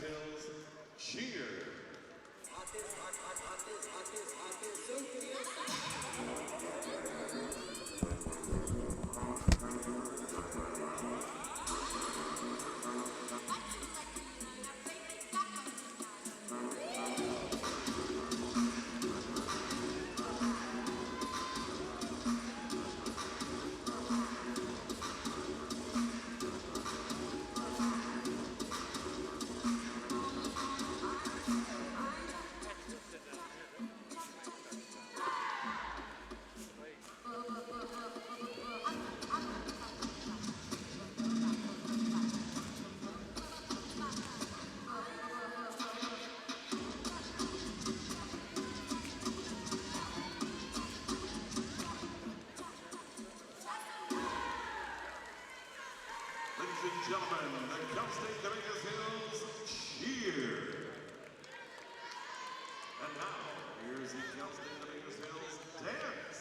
Ladies and gentlemen, the Cal State Dominguez Hills cheer. And now, here's the Cal State Dominguez Hills dance.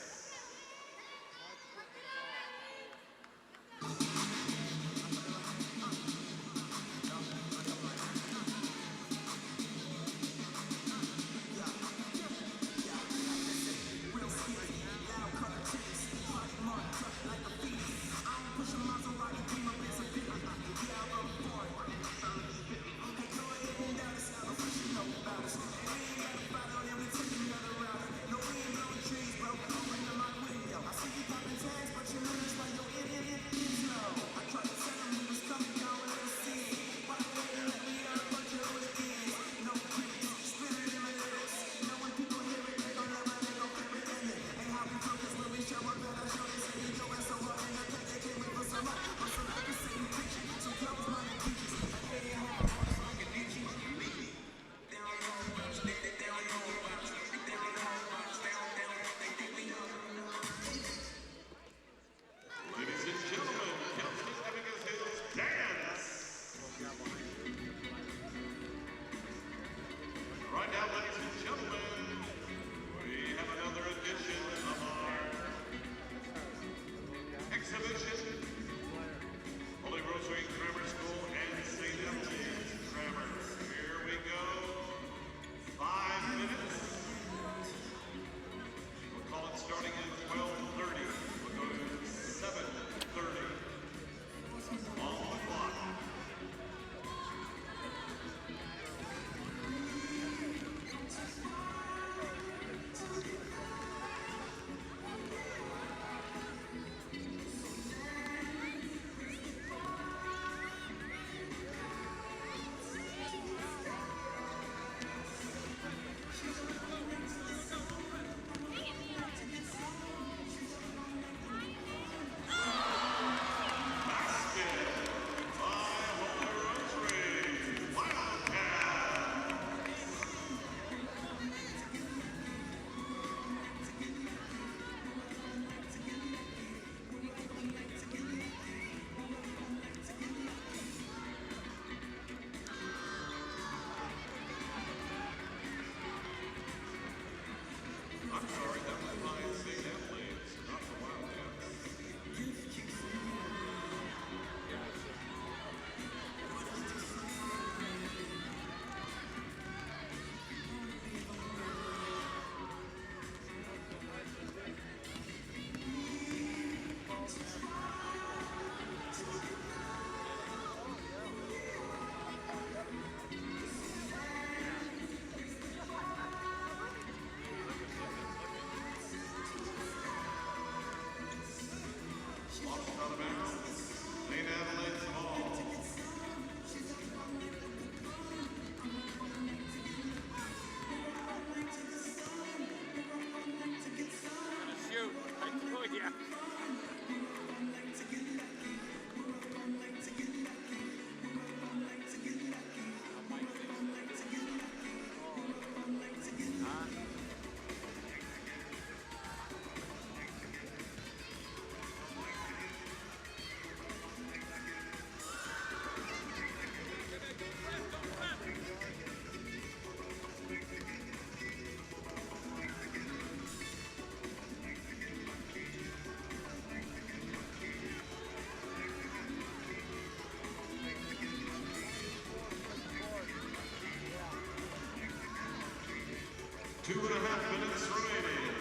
2.5 minutes remaining.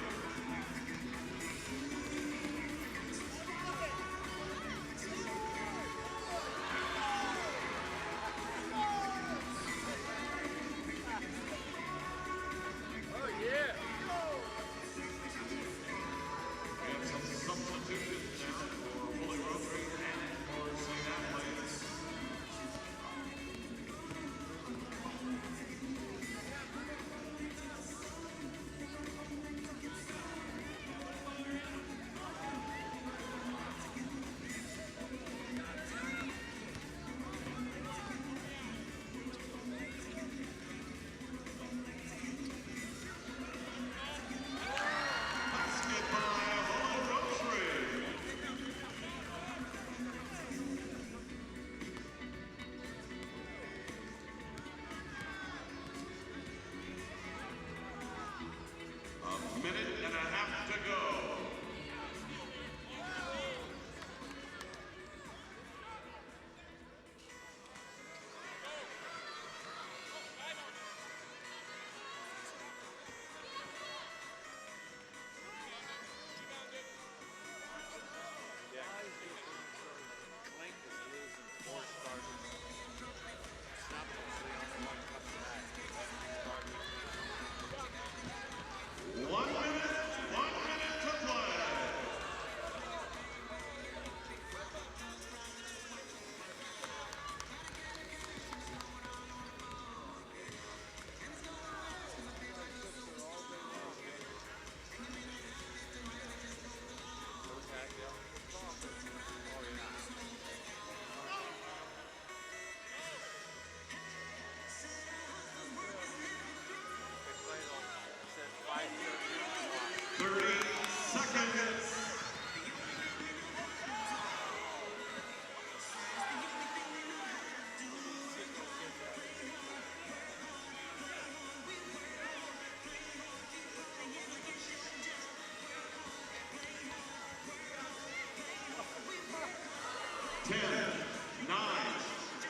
And some substitutions now for Fully Rotary and for St. Athletes. A minute and a half to go. One minute to play. Seconds. 10, 9,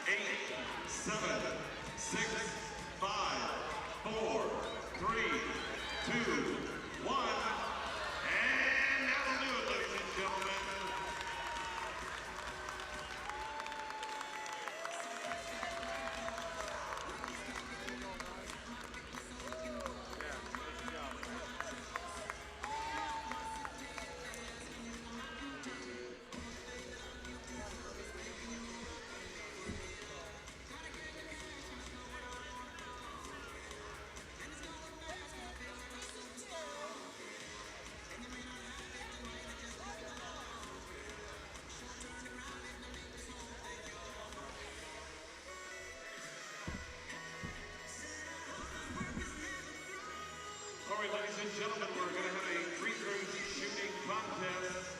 8, 7, 6, 5, 4, 3, 2, 1. And that'll do it, ladies and gentlemen. All right, ladies and gentlemen, we're going to have a free throw shooting contest.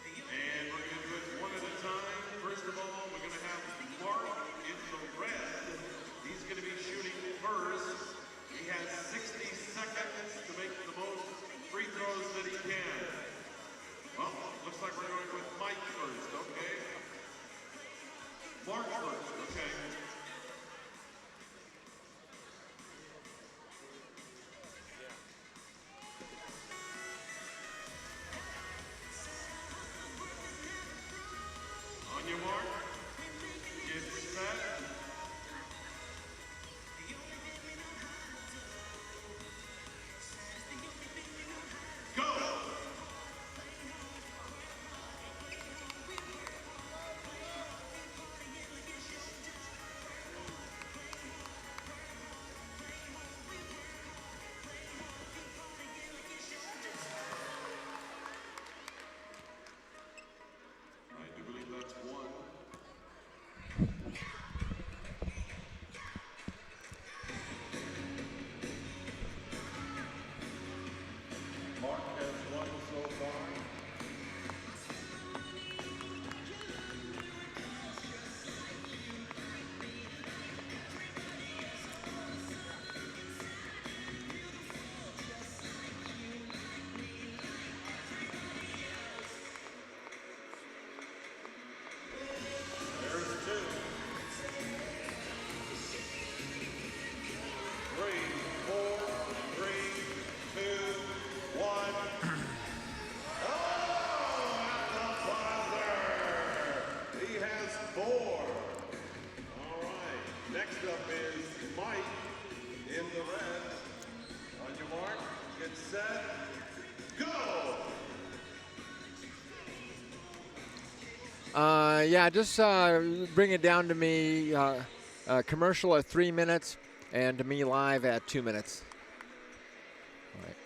And we're going to do it one at a time. First of all, we're going to have Mark in the red. He's going to be shooting first. He has 60 seconds to make the most free throws that he can. Well, looks like we're going with Mike first, okay? Mark first, okay. On your mark, get set. Go! Mike in the red. On your mark, get set, go! Yeah, just bring it down to me. Commercial at 3 minutes, and to me live at 2 minutes. All right.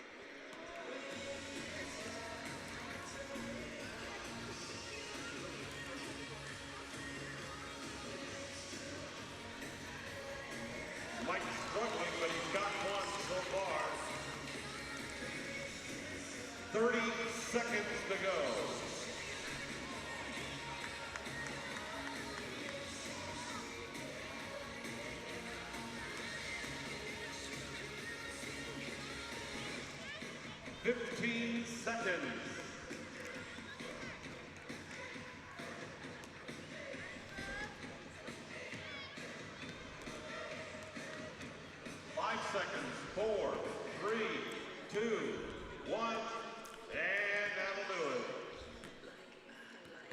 Mike's struggling, but he's got one so far. 30 seconds to go. Seconds. 5 seconds. 4, 3, 2, 1, and that'll do it.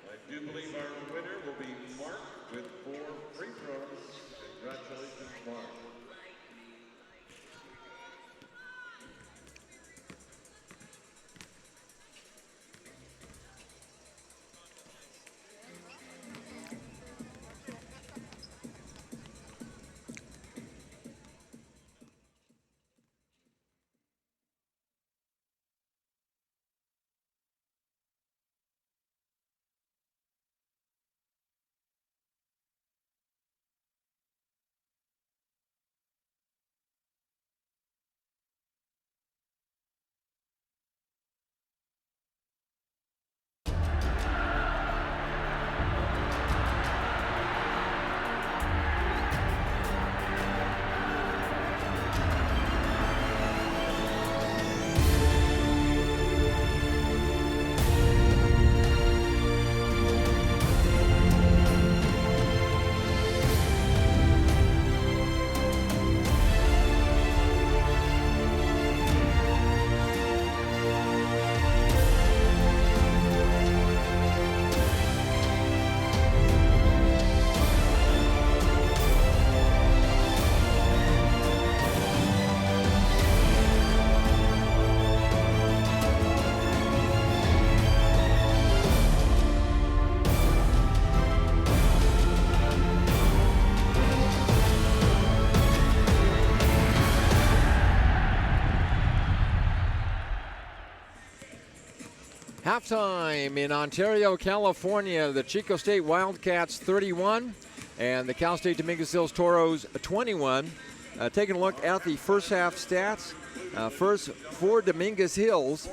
I do believe our winner will be Mark with 4 free throws. Congratulations, Mark. Halftime in Ontario, California. The Chico State Wildcats 31 and the Cal State Dominguez Hills Toros 21. Taking a look at the first half stats. First, for Dominguez Hills,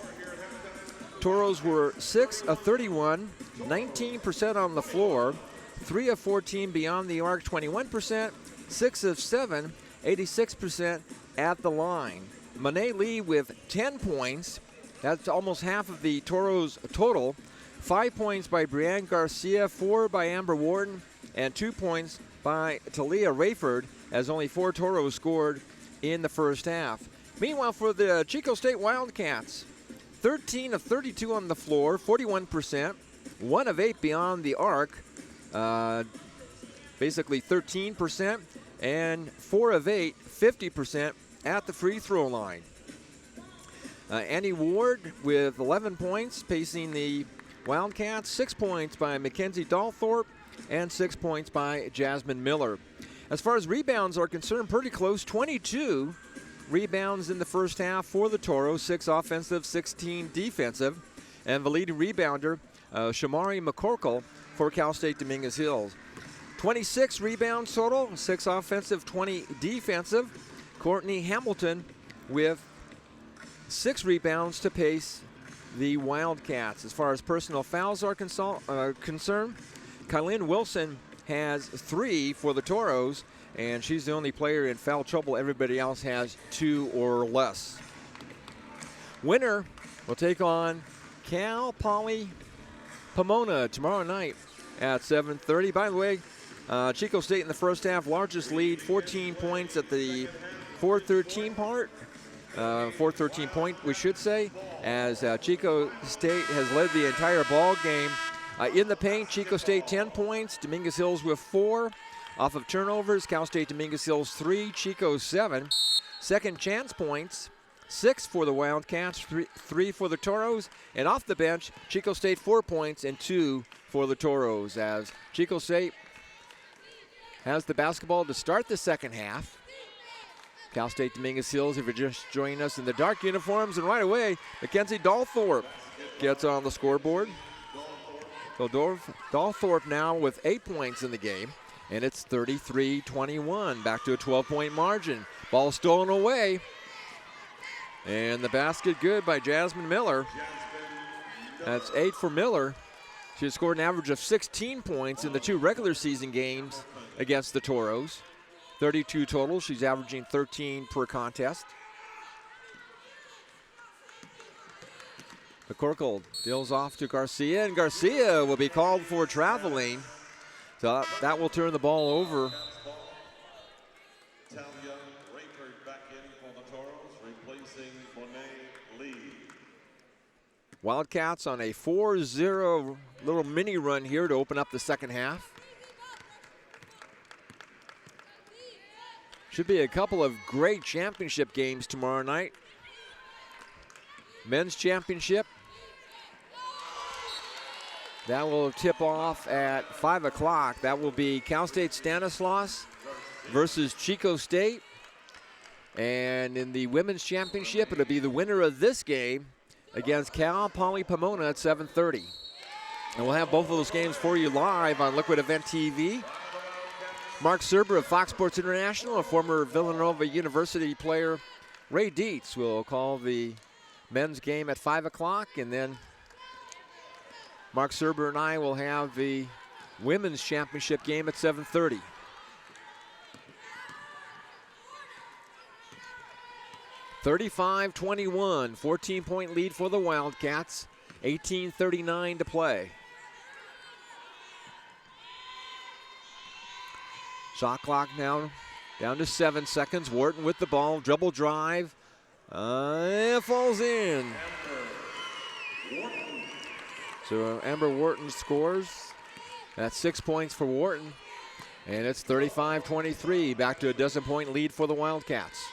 Toros were 6 of 31, 19% on the floor, 3 of 14 beyond the arc, 21%, 6 of 7, 86% at the line. Monet Lee with 10 points. That's almost half of the Toros total. 5 points by Brianne Garcia, 4 by Amber Warden, and 2 points by Talia Rayford, as only 4 Toros scored in the first half. Meanwhile, for the Chico State Wildcats, 13 of 32 on the floor, 41%, 1 of 8 beyond the arc, basically 13%, and 4 of 8, 50% at the free throw line. Annie Ward with 11 points, pacing the Wildcats. 6 points by Mackenzie Dalthorpe, and 6 points by Jasmine Miller. As far as rebounds are concerned, pretty close. 22 rebounds in the first half for the Toros, 6 offensive, 16 defensive. And the leading rebounder, Shamari McCorkle for Cal State Dominguez Hills. 26 rebounds total, 6 offensive, 20 defensive. Courtney Hamilton with 6 rebounds to pace the Wildcats. As far as personal fouls are concerned, Kylene Wilson has 3 for the Toros, and she's the only player in foul trouble. Everybody else has 2 or less. Winner will take on Cal Poly Pomona tomorrow night at 7:30. By the way, Chico State in the first half, largest lead, 14 points at the 4:13 part. 4:13 point, we should say, as Chico State has led the entire ball game. In the paint, Chico State 10 points, Dominguez Hills with 4. Off of turnovers, Cal State Dominguez Hills 3, Chico 7. Second chance points, 6 for the Wildcats, 3 for the Toros. And off the bench, Chico State 4 points and 2 for the Toros, as Chico State has the basketball to start the second half. Cal State Dominguez Hills, if you're just joining us, in the dark uniforms, and right away, Mackenzie Dahlthorpe gets on the scoreboard. So Dahlthorpe now with 8 points in the game, and it's 33-21, back to a 12-point margin. Ball stolen away, and the basket good by Jasmine Miller. That's 8 for Miller. She has scored an average of 16 points in the 2 regular season games against the Toros. 32 total. She's averaging 13 per contest. McCorkle deals off to Garcia, and Garcia will be called for traveling. So that will turn the ball over. Talia Rayford back in for the Toros, replacing Monet Lee. Wildcats on a 4-0 little mini run here to open up the second half. Should be a couple of great championship games tomorrow night. Men's championship. That will tip off at 5 o'clock. That will be Cal State Stanislaus versus Chico State. And in the women's championship, it'll be the winner of this game against Cal Poly Pomona at 7:30. And we'll have both of those games for you live on Liquid Event TV. Mark Serber of Fox Sports International, a former Villanova University player, Ray Dietz will call the men's game at 5 o'clock, and then Mark Serber and I will have the women's championship game at 7:30. (35-21), 14-point lead for the Wildcats, 18:39 to play. Shot clock now down to 7 seconds. Wharton with the ball, dribble drive. It falls in. So Amber Wharton scores. That's 6 points for Wharton. And it's 35-23, back to a dozen-point lead for the Wildcats.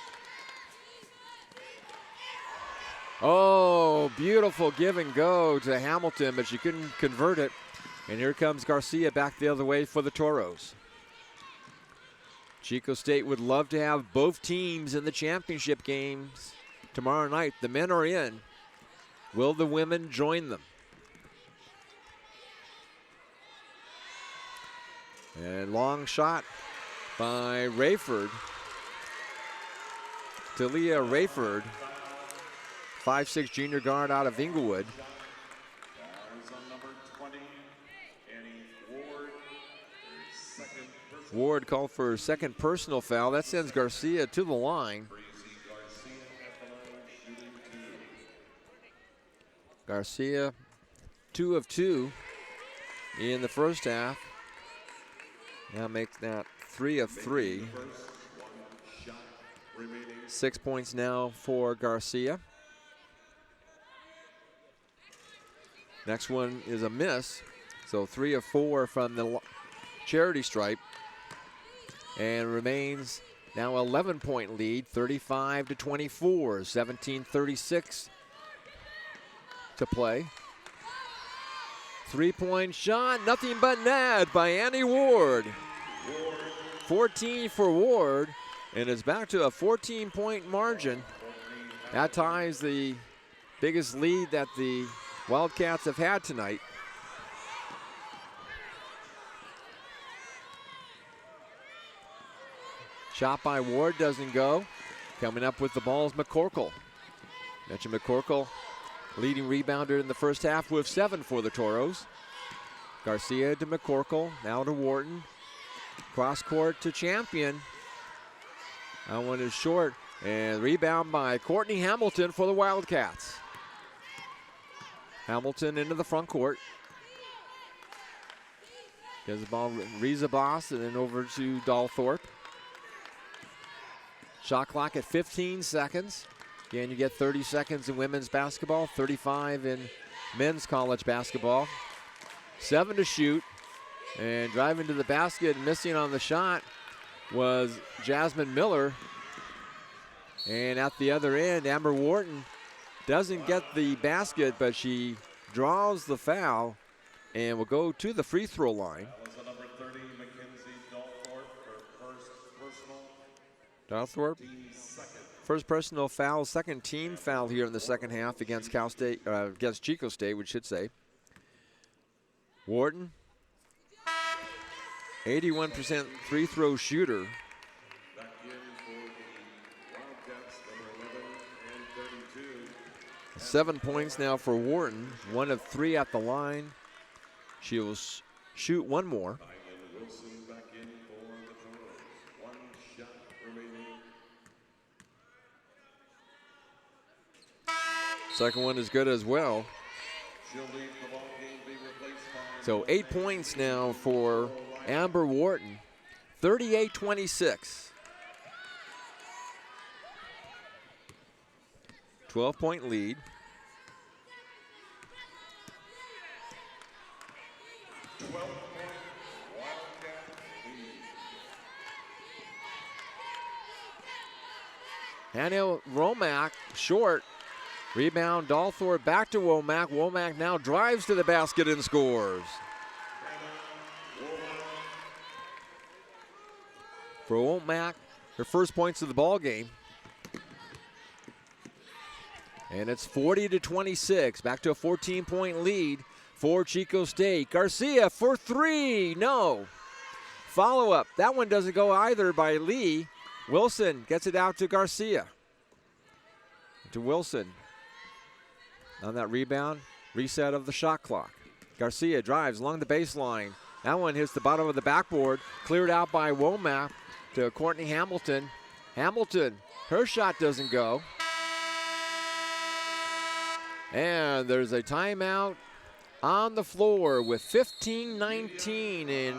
Oh, beautiful give and go to Hamilton, but she couldn't convert it. And here comes Garcia back the other way for the Toros. Chico State would love to have both teams in the championship games tomorrow night. The men are in. Will the women join them? And long shot by Rayford. Talia Rayford, 5'6" junior guard out of Inglewood. Ward called for her second personal foul. That sends Garcia to the line. Garcia, 2 of 2 in the first half. Now makes that 3 of 3. 6 points now for Garcia. Next one is a miss. So 3 of 4 from the charity stripe. And remains now 11-point lead, 35-24, 17:36 to play. 3-point shot, nothing but net by Annie Ward. 14 for Ward, and it's back to a 14-point margin. That ties the biggest lead that the Wildcats have had tonight. Shot by Ward doesn't go. Coming up with the ball is McCorkle. Mentioned McCorkle, leading rebounder in the first half with 7 for the Toros. Garcia to McCorkle, now to Wharton. Cross court to Champion. That one is short, and rebound by Courtney Hamilton for the Wildcats. Hamilton into the front court. Gives the ball Reza Boss and then over to Dahlthorpe. Shot clock at 15 seconds. Again, you get 30 seconds in women's basketball, 35 in men's college basketball. 7 to shoot. And driving to the basket, missing on the shot was Jasmine Miller. And at the other end, Amber Wharton doesn't get the basket, but she draws the foul and will go to the free throw line. That was number 30, Mackenzie Dalthorpe, her first personal. Dalthorpe, first personal foul, second team foul here in the second half against Cal State, against Chico State, we should say. Wharton, 81% free throw shooter. Back in for the Wildcats, number 11 and 32. 7 points now for Wharton, 1 of 3 at the line. She will shoot one more. Diamond Wilson back in for the Toros. 1 shot remaining. Second one is good as well. She'll leave the ball game, be replaced by So 8 points now for Amber Wharton, 38-26. 12-point lead. 12-point Wildcat lead. Hannah Womack short. Rebound, Dalthorpe back to Womack. Womack now drives to the basket and scores. For Womack, her first points of the ball game. And it's 40-26. Back to a 14-point lead for Chico State. Garcia for 3. No. Follow-up. That one doesn't go either by Lee. Wilson gets it out to Garcia. To Wilson. On that rebound, reset of the shot clock. Garcia drives along the baseline. That one hits the bottom of the backboard. Cleared out by Womack to Courtney Hamilton. Hamilton, her shot doesn't go. And there's a timeout on the floor with 15-19 in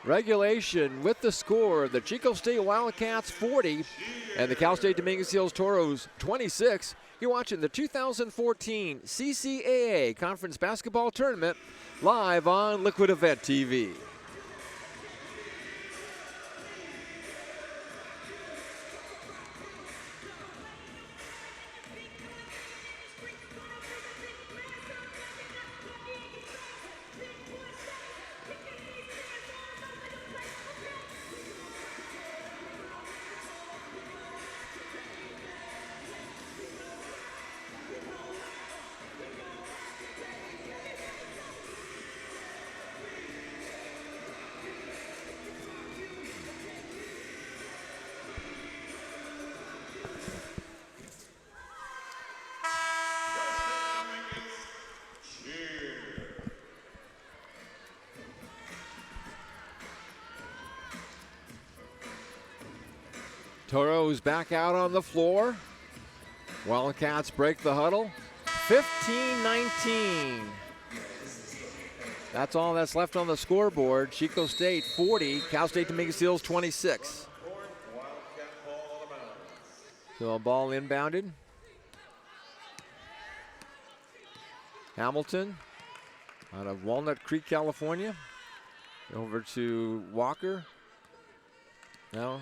regulation with the score. The Chico State Wildcats 40 and the Cal State Dominguez Hills Toros 26. You're watching the 2014 CCAA Conference Basketball Tournament live on Liquid Event TV. Toros back out on the floor. Wildcats break the huddle. 15-19. That's all that's left on the scoreboard. Chico State 40, Cal State Dominguez Hills 26. So a ball inbounded. Hamilton out of Walnut Creek, California. Over to Walker. Now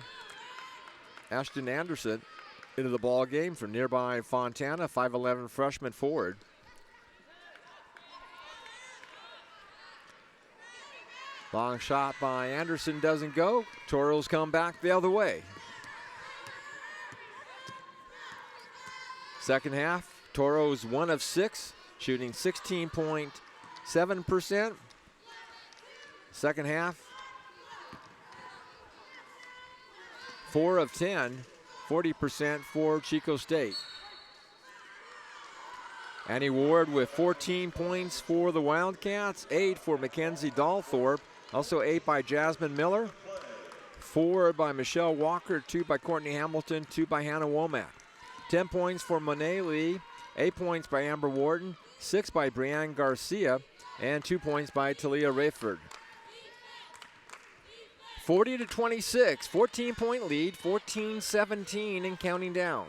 Ashton Anderson into the ball game from nearby Fontana, 5'11" freshman forward. Long shot by Anderson doesn't go. Toros come back the other way. Second half, Toros 1 of 6, shooting 16.7%. Second half, 4 of 10, 40% for Chico State. Annie Ward with 14 points for the Wildcats, 8 for Mackenzie Dalthorpe, also 8 by Jasmine Miller, 4 by Michelle Walker, 2 by Courtney Hamilton, 2 by Hannah Womack. 10 points for Monet Lee, 8 points by Amber Wharton, 6 by Brianne Garcia, and 2 points by Talia Rayford. 40-26, 14-point lead, 14-17 and counting down.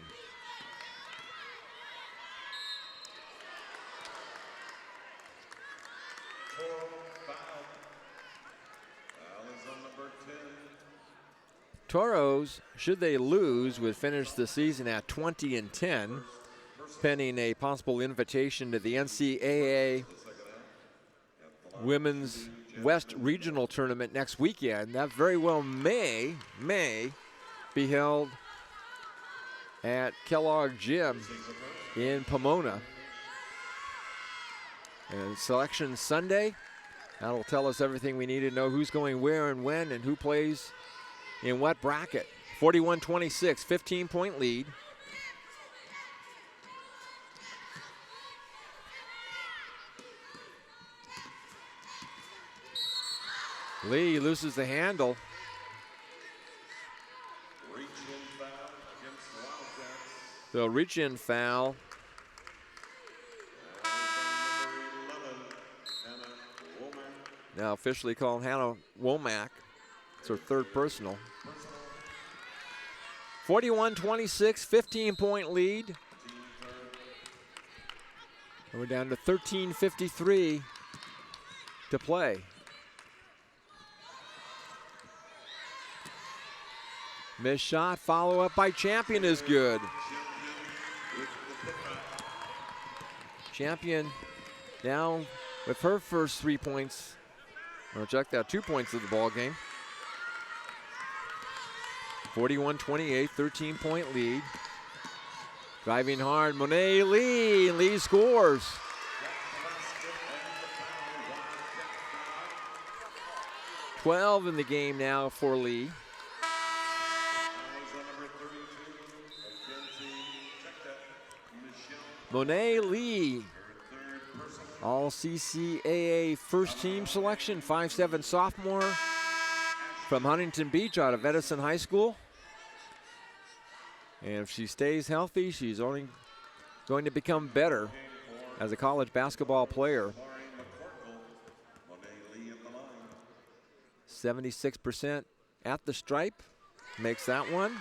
Toros, should they lose, would finish the season at 20-10, pending a possible invitation to the NCAA Women's West Regional Tournament next weekend. That very well may be held at Kellogg Gym in Pomona. And Selection Sunday, that'll tell us everything we need to know, who's going where and when and who plays in what bracket. 41-26, 15-point lead. Lee loses the handle. So reach-in foul. Now officially called Hannah Womack. It's her third personal. 41-26, 15-point lead. And we're down to 13:53 to play. Missed shot, follow up by Champion is good. Champion down with her first 3 points. Or check that, 2 points of the ball game. 41-28, 13-point lead. Driving hard, Monet Lee. Lee scores. .12 in the game now for Lee. Monet Lee, all CCAA first team selection, 5'7" sophomore from Huntington Beach out of Edison High School. And if she stays healthy, she's only going to become better as a college basketball player. 76% at the stripe, makes that one.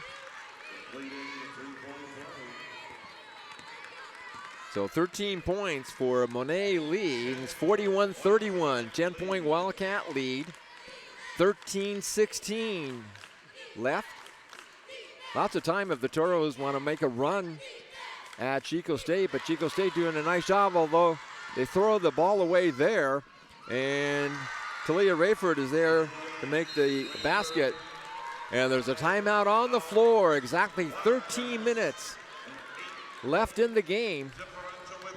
So 13 points for Monet Lee. It's 41-31, 10-point Wildcat lead. 13-16 left. Lots of time if the Toros want to make a run at Chico State, but Chico State doing a nice job, although they throw the ball away there. And Talia Rayford is there to make the basket. And there's a timeout on the floor, exactly 13 minutes left in the game.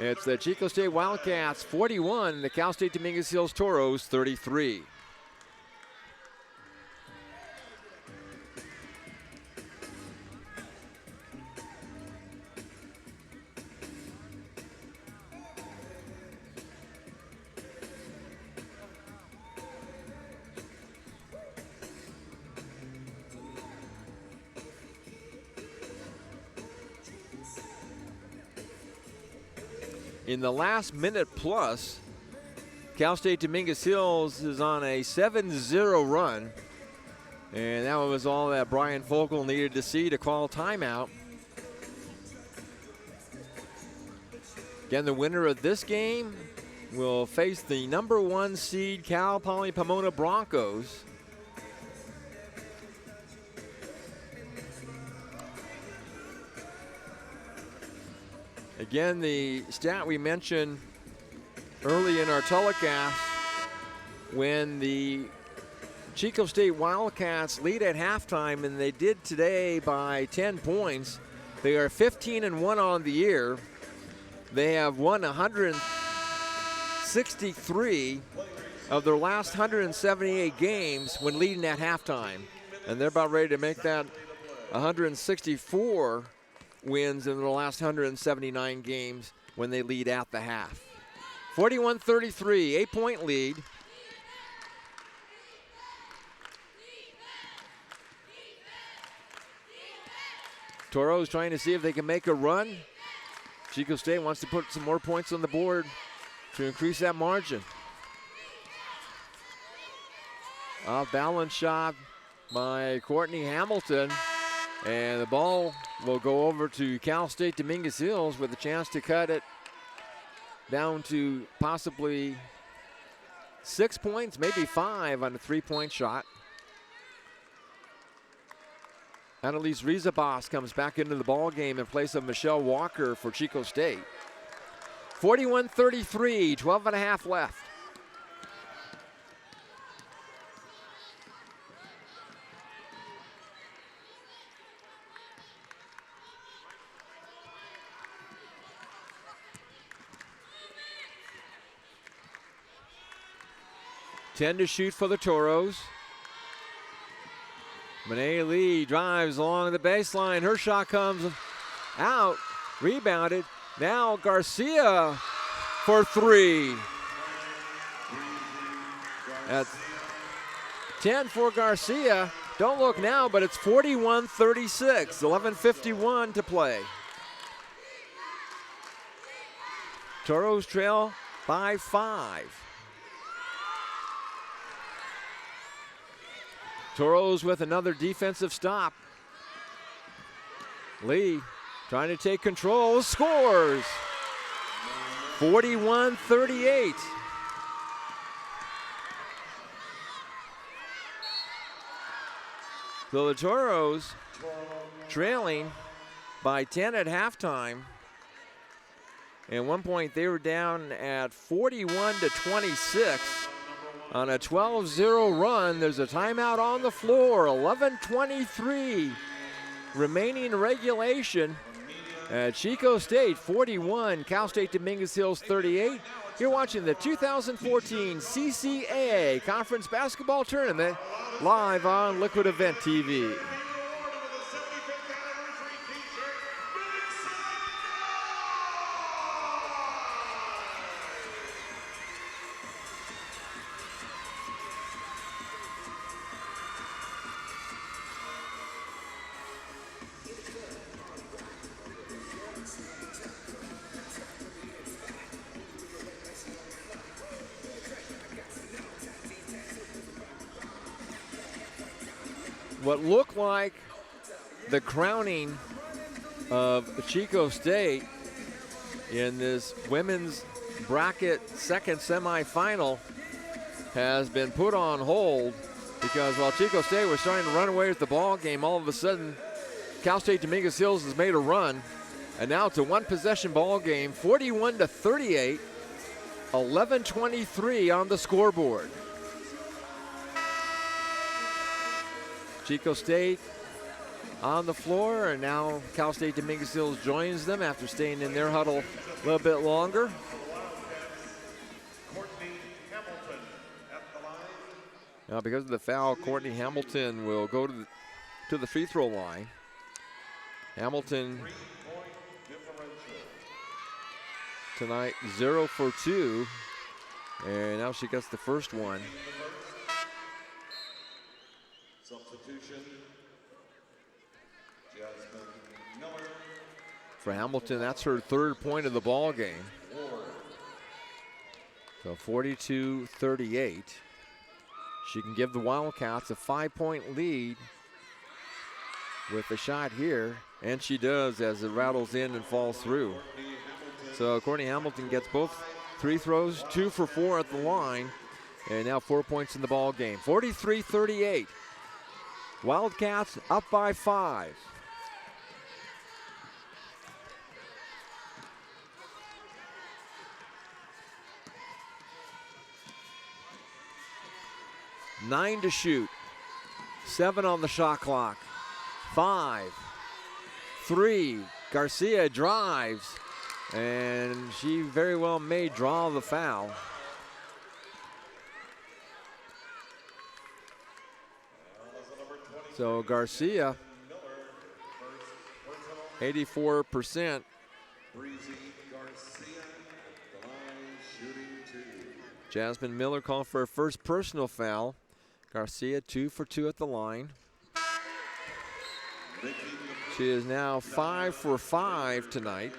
It's the Chico State Wildcats 41, the Cal State Dominguez Hills Toros 33. In the last minute plus, Cal State Dominguez Hills is on a 7-0 run. And that was all that Brian Fogle needed to see to call timeout. Again, the winner of this game will face the #1 seed Cal Poly Pomona Broncos. Again, the stat we mentioned early in our telecast, when the Chico State Wildcats lead at halftime, and they did today by 10 points, they are 15-1 on the year. They have won 163 of their last 178 games when leading at halftime. And they're about ready to make that 164 wins in the last 179 games when they lead at the half. 41-33, 8-point lead. Toros trying to see if they can make a run. Chico State wants to put some more points on the board to increase that margin. Off balance shot by Courtney Hamilton. And the ball will go over to Cal State Dominguez Hills with a chance to cut it down to possibly 6 points, maybe 5 on a 3-point shot. Annalise Rizabas comes back into the ball game in place of Michelle Walker for Chico State. 41-33, 12 and a half left. Ten to shoot for the Toros. Monet Lee drives along the baseline. Her shot comes out, rebounded. Now Garcia for three. That's 10 for Garcia. Don't look now, but it's 41-36, 11:51 to play. Toros trail by 5. Toros with another defensive stop. Lee trying to take control, scores. 41-38. So the Toros trailing by 10 at halftime. At one point they were down at 41-26. On a 12-0 run, there's a timeout on the floor. 11:23 remaining regulation. At Chico State 41, Cal State Dominguez Hills 38. You're watching the 2014 CCAA Conference Basketball Tournament live on Liquid Event TV. What looked like the crowning of Chico State in this women's bracket second semifinal has been put on hold because while Chico State was starting to run away with the ball game, all of a sudden Cal State Dominguez Hills has made a run, and now it's a one-possession ball game, 41-38, 11:23 on the scoreboard. Chico State on the floor, and now Cal State Dominguez Hills joins them after staying in their huddle a little bit longer. Now, because of the foul, Courtney Hamilton will go to the free throw line. Hamilton tonight 0 for 2, and now she gets the first one. Substitution. Jasmine Miller. For Hamilton, that's her third point of the ball game. So 42-38. She can give the Wildcats a 5-point lead with a shot here, and she does as it rattles in and falls through. So Courtney Hamilton gets both free throws, 2 for 4 at the line, and now 4 points in the ball game. 43-38. Wildcats up by 5. Nine to shoot. 7 on the shot clock. 5, 3. Garcia drives, and she very well may draw the foul. So Garcia, 84%. Jasmine Miller called for her first personal foul. Garcia 2 for 2 at the line. She is now 5 for 5 tonight.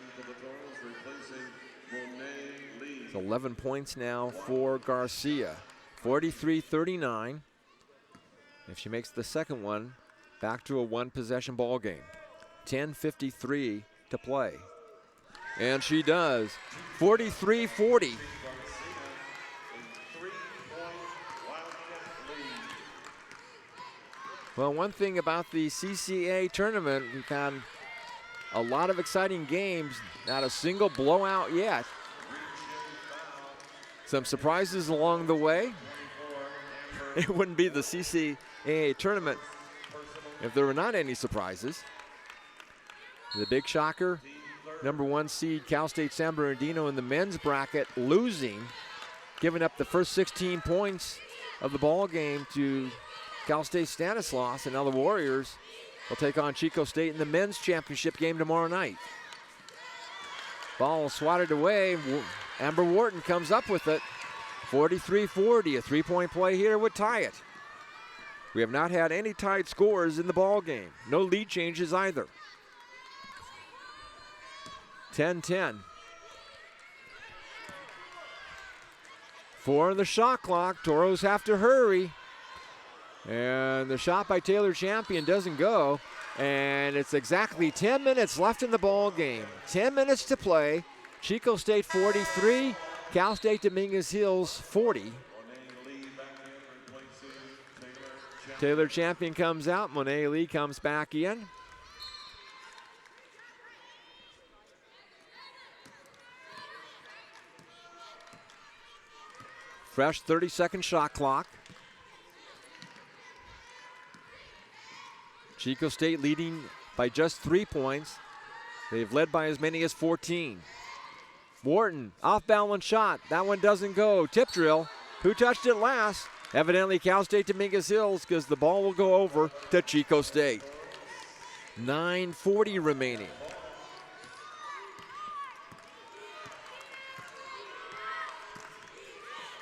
It's 11 points now for Garcia. 43-39. If she makes the second one, back to a one-possession ball game. 10:53 to play. And she does. 43-40. Well, one thing about the CCA tournament, we've had a lot of exciting games, not a single blowout yet. Some surprises along the way. It wouldn't be the CCAA tournament if there were not any surprises. The big shocker, number 1 seed Cal State San Bernardino in the men's bracket losing, giving up the first 16 points of the ball game to Cal State Stanislaus, and now the Warriors will take on Chico State in the men's championship game tomorrow night. Ball swatted away. Amber Wharton comes up with it. 43-40, a three-point play here would tie it. We have not had any tied scores in the ball game. No lead changes either. 10-10. 4 on the shot clock. Toros have to hurry. And the shot by Taylor Champion doesn't go. And it's exactly 10 minutes left in the ball game. 10 minutes to play. Chico State 43, Cal State Dominguez Hills 40. Taylor Champion comes out. Monet Lee comes back in. Fresh 30-second shot clock. Chico State leading by just 3 points. They've led by as many as 14. Wharton, off-balance shot. That one doesn't go. Tip drill. Who touched it last? Evidently Cal State Dominguez Hills, because the ball will go over to Chico State. 9:40 remaining.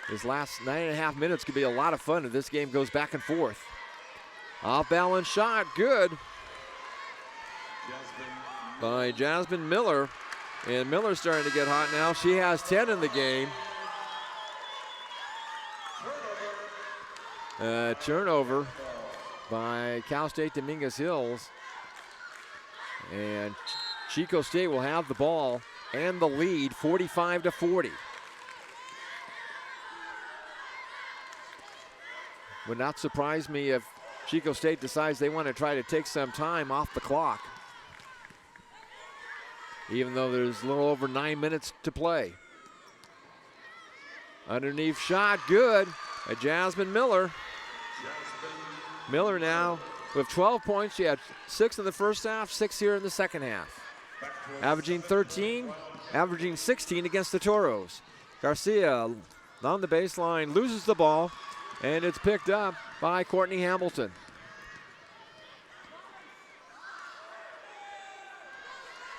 This last 9.5 minutes could be a lot of fun if this game goes back and forth. Off-balance shot, good. By Jasmine Miller. And Miller's starting to get hot now. She has 10 in the game. Turnover by Cal State Dominguez Hills. And Chico State will have the ball and the lead, 45-40. Would not surprise me if Chico State decides they want to try to take some time off the clock, even though there's a little over 9 minutes to play. Underneath shot, good, by Jasmine Miller. Miller now with 12 points. She had 6 in the first half, 6 here in the second half. Averaging 13, averaging 16 against the Toros. Garcia on the baseline, loses the ball, and it's picked up by Courtney Hamilton.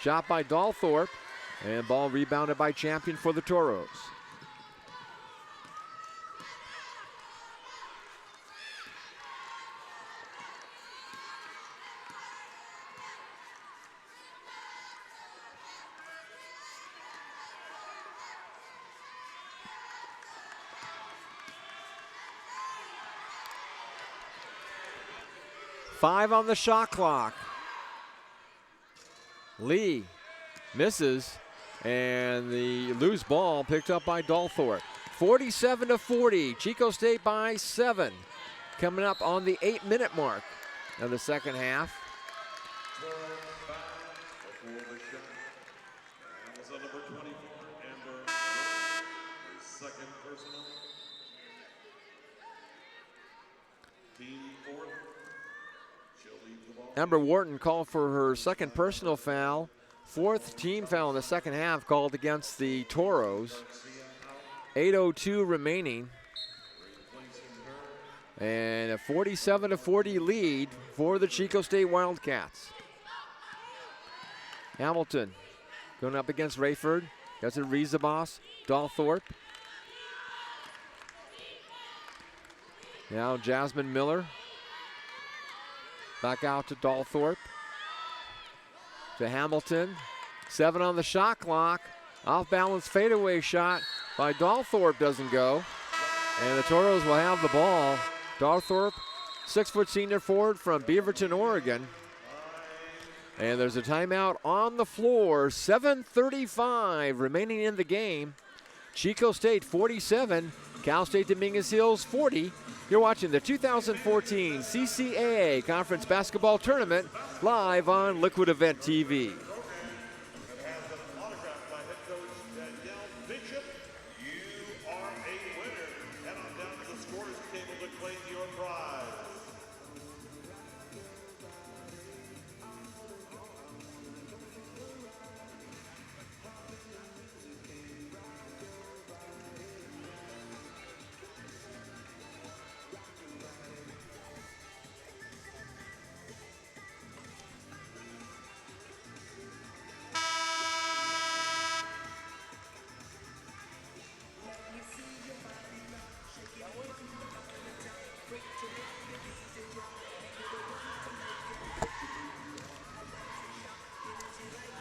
Shot by Dalthorpe, and ball rebounded by Champion for the Toros. Five on the shot clock. Lee misses, and the loose ball picked up by Dalthorpe. 47-40, Chico State by 7. Coming up on the 8-minute mark of the second half. Amber Wharton called for her second personal foul. 4th team foul in the second half called against the Toros. 8:02 remaining. And a 47-40 lead for the Chico State Wildcats. Hamilton going up against Rayford. That's a Rizabos, Dalthorpe. Now Jasmine Miller. Back out to Dalthorpe. To Hamilton. 7 on the shot clock. Off balance fadeaway shot by Dalthorpe doesn't go. And the Toros will have the ball. Dalthorpe, 6-foot senior forward from Beaverton, Oregon. And there's a timeout on the floor. 7:35 remaining in the game. Chico State 47, Cal State Dominguez Hills 40. You're watching the 2014 CCAA Conference Basketball Tournament live on Liquid Event TV.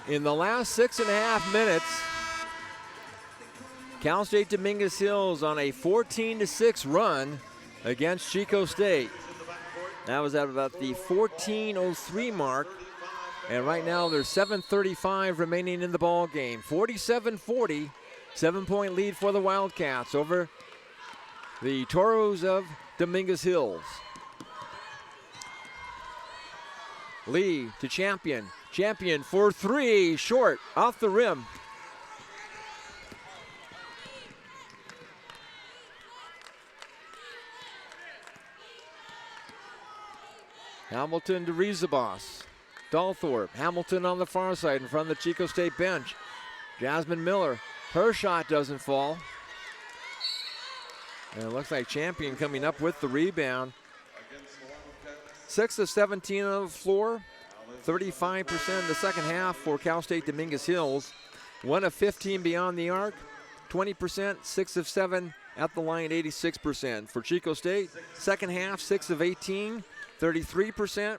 In the last 6.5 minutes, Cal State Dominguez Hills on a 14-6 run against Chico State. That was at about the 14:03 mark, and right now there's 7:35 remaining in the ball game. 47-40, 7-point lead for the Wildcats over the Toros of Dominguez Hills. Lee to Champion. Champion for three, short, off the rim. Hamilton to Rizabos. Dalthorpe, Hamilton on the far side in front of the Chico State bench. Jasmine Miller, her shot doesn't fall. And it looks like Champion coming up with the rebound. 6 of 17 on the floor. 35% in the second half for Cal State Dominguez Hills. 1 of 15 beyond the arc, 20%, 6 of 7 at the line, 86%. For Chico State, second half, 6 of 18, 33%.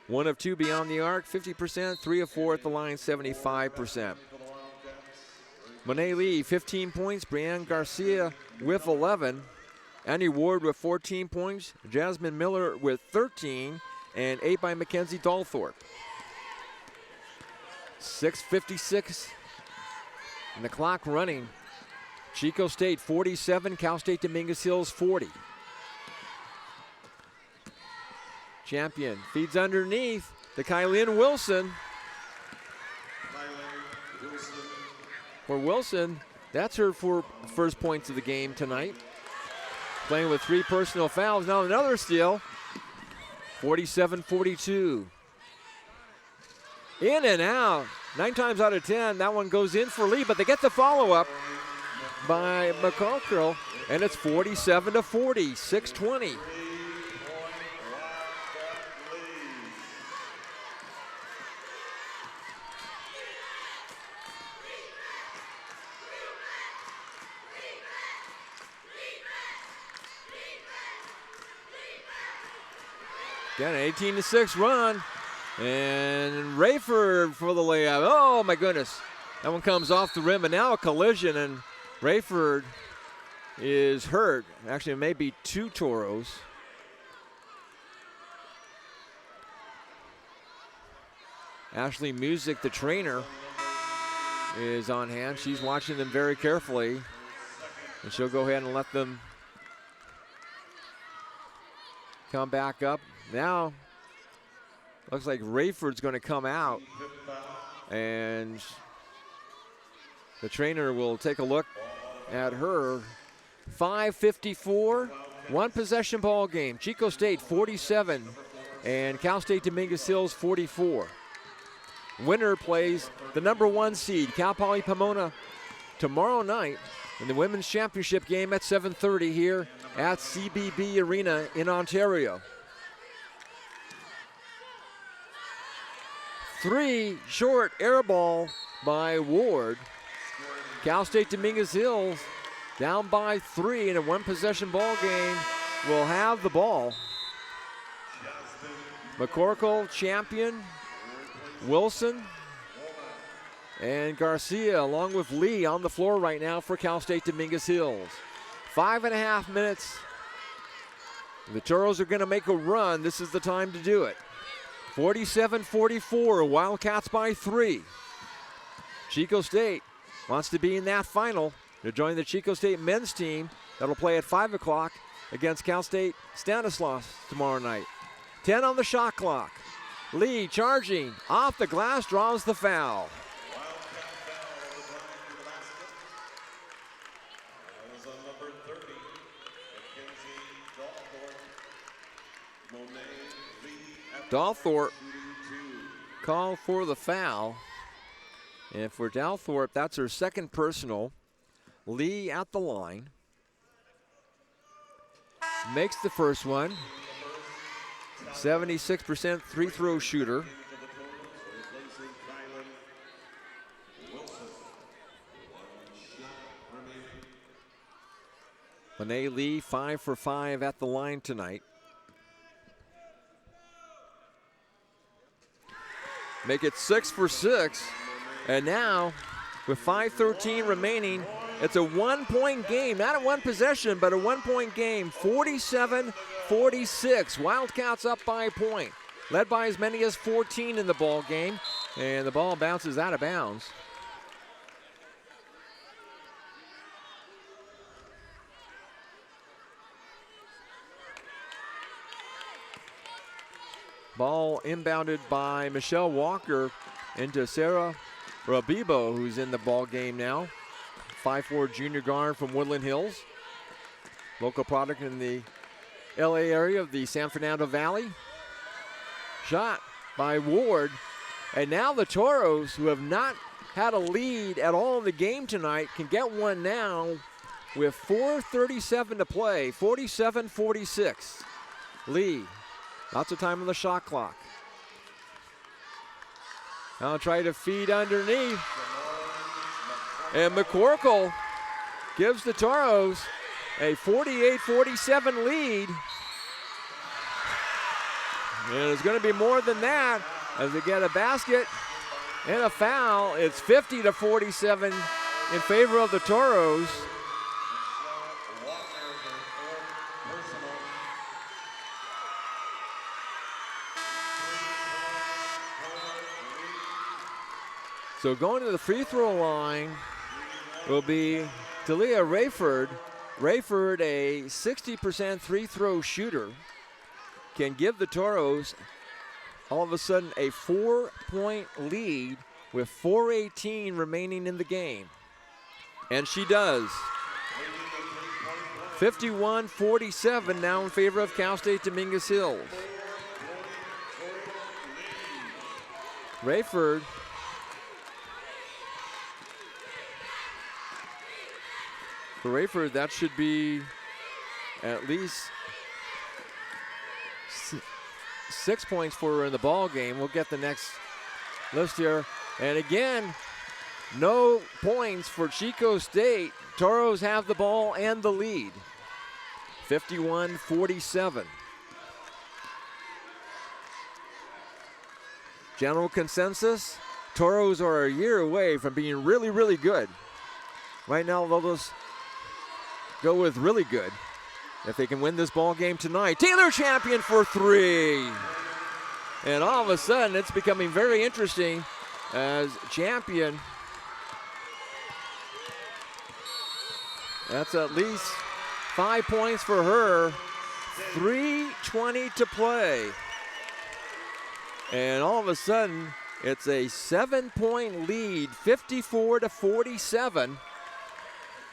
1 of 2 beyond the arc, 50%, 3 of 4 at the line, 75%. Monet Lee, 15 points, Brianne Garcia with 11. Annie Ward with 14 points, Jasmine Miller with 13, and 8 by Mackenzie Dalthorpe. 6:56 and the clock running. Chico State 47, Cal State Dominguez Hills 40. Champion feeds underneath to Kylene Wilson. For Wilson, that's her first points of the game tonight. Playing with 3 personal fouls. Now another steal. 47-42. In and out. 9 times out of 10, that one goes in for Lee, but they get the follow-up by McCulkrell, and it's 47-40, 6:20. Again, an 18-6 run. And Rayford for the layup. Oh, my goodness. That one comes off the rim, and now a collision, and Rayford is hurt. Actually, it may be 2 Toros. Ashley Music, the trainer, is on hand. She's watching them very carefully, and she'll go ahead and let them come back up. Now, looks like Rayford's going to come out, and the trainer will take a look at her. 5:54, 1 possession ball game. Chico State 47 and Cal State Dominguez Hills 44. Winner plays the number 1 seed, Cal Poly Pomona, tomorrow night in the women's championship game at 7:30 here at CBB Arena in Ontario. 3 short air ball by Ward. Cal State Dominguez Hills down by 3 in a 1 possession ball game will have the ball. McCorkle, Champion, Wilson, and Garcia along with Lee on the floor right now for Cal State Dominguez Hills. 5.5 minutes. The Toros are going to make a run. This is the time to do it. 47-44, Wildcats by 3. Chico State wants to be in that final to join the Chico State men's team That'll play at 5 o'clock against Cal State Stanislaus tomorrow night. 10 on the shot clock. Lee charging off the glass, draws the foul. Dalthorpe called for the foul. And for Dalthorpe, that's her second personal. Lee at the line. Makes the first one. 76% free throw shooter. Lene Lee 5 for 5 at the line tonight. Make it 6 for 6. And now, with 5:13 remaining, it's a 1-point game. Not a one possession, but a 1-point game. 47-46. Wildcats up by a point. Led by as many as 14 in the ball game. And the ball bounces out of bounds. Ball inbounded by Michelle Walker into Sarah Rabibo, who's in the ball game now. 5'4" junior guard from Woodland Hills. Local product in the LA area of the San Fernando Valley. Shot by Ward. And now the Toros, who have not had a lead at all in the game tonight, can get one now with 4:37 to play. 47-46. Lee. Lots of time on the shot clock. Now try to feed underneath. And McCorkle gives the Toros a 48-47 lead. And it's going to be more than that as they get a basket and a foul. It's 50-47 in favor of the Toros. So going to the free throw line will be Talia Rayford. Rayford, a 60% free throw shooter, can give the Toros all of a sudden a 4-point lead with 4:18 remaining in the game. And she does. 51-47 now in favor of Cal State Dominguez Hills. Rayford for Rayford, that should be at least 6 points for her in the ball game. We'll get the next list here. And again, no points for Chico State. Toros have the ball and the lead. 51-47. General consensus, Toros are a year away from being really, really good. Right now, they'll just go with really good if they can win this ball game tonight. Taylor Champion for 3. And all of a sudden, it's becoming very interesting as Champion. That's at least 5 points for her. 3:20 to play. And all of a sudden, it's a 7-point lead, 54-47.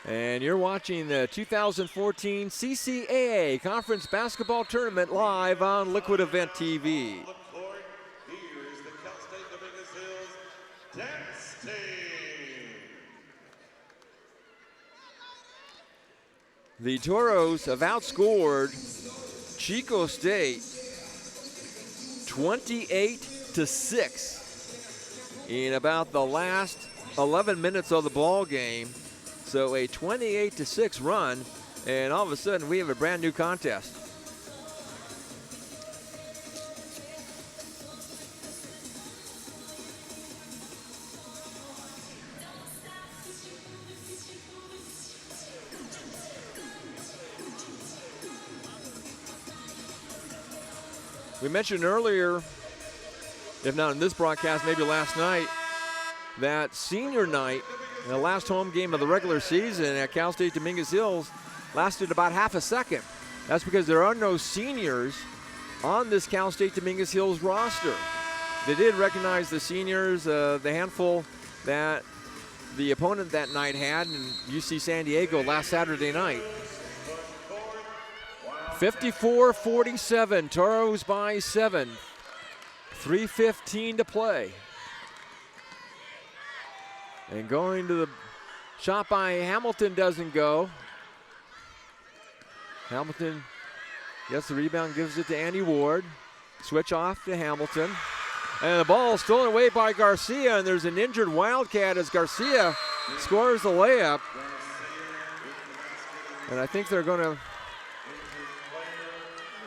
And you're watching the 2014 CCAA Conference Basketball Tournament live on Liquid Event TV. Here's the Cal State Dominguez Hills dance team. The Toros have outscored Chico State 28-6 in about the last 11 minutes of the ball game. So a 28-6 run, and all of a sudden we have a brand new contest. We mentioned earlier, if not in this broadcast, maybe last night, that senior night, the last home game of the regular season at Cal State Dominguez Hills, lasted about half a second. That's because there are no seniors on this Cal State Dominguez Hills roster. They did recognize the seniors, the handful that the opponent that night had in UC San Diego last Saturday night. 54-47, Toros by 7. 3:15 to play. And going to the shot by Hamilton doesn't go. Hamilton gets the rebound, gives it to Andy Ward. Switch off to Hamilton. And the ball is stolen away by Garcia, and there's an injured Wildcat as Garcia scores the layup. And I think they're going to,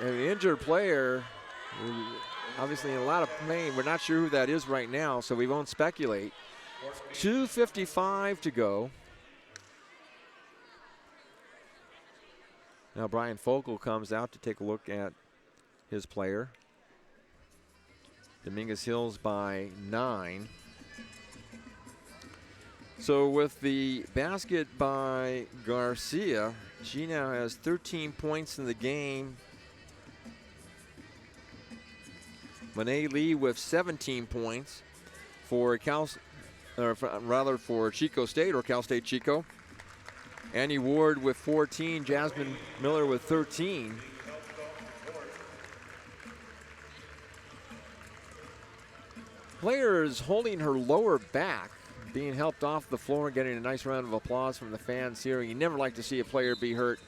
an injured player, obviously in a lot of pain. We're not sure who that is right now, so we won't speculate. 2:55 to go. Now Brian Fogle comes out to take a look at his player. Dominguez Hills by 9. So with the basket by Garcia, she now has 13 points in the game. Monet Lee with 17 points for for Chico State, or Cal State Chico. Annie Ward with 14, Jasmine Miller with 13. Player is holding her lower back, being helped off the floor and getting a nice round of applause from the fans here. You never like to see a player be hurt.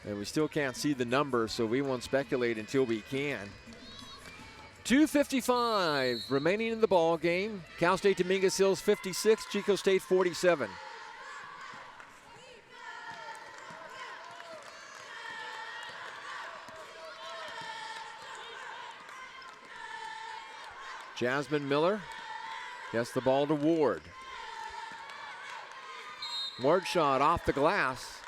And we still can't see the number, so we won't speculate until we can. 2:55 remaining in the ball game. Cal State Dominguez Hills 56, Chico State 47. Jasmine Miller gets the ball to Ward. Ward shot off the glass.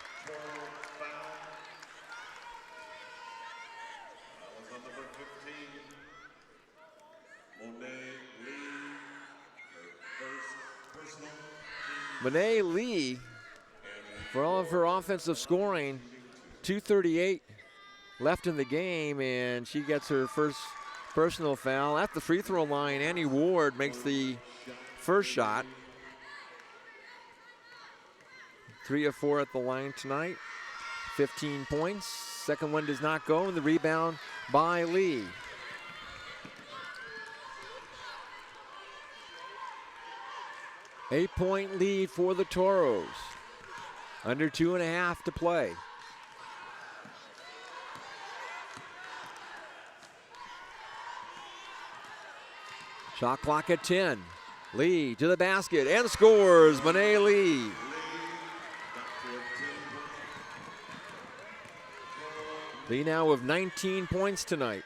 Monet Lee, for all of her offensive scoring, 2:38 left in the game, and she gets her first personal foul at the free throw line. Annie Ward makes the first shot. 3 of 4 at the line tonight. 15 points. Second one does not go, and the rebound by Lee. Eight-point lead for the Toros. Under 2.5 to play. Shot clock at 10. Lee to the basket and scores. Monet Lee. Lee now with 19 points tonight.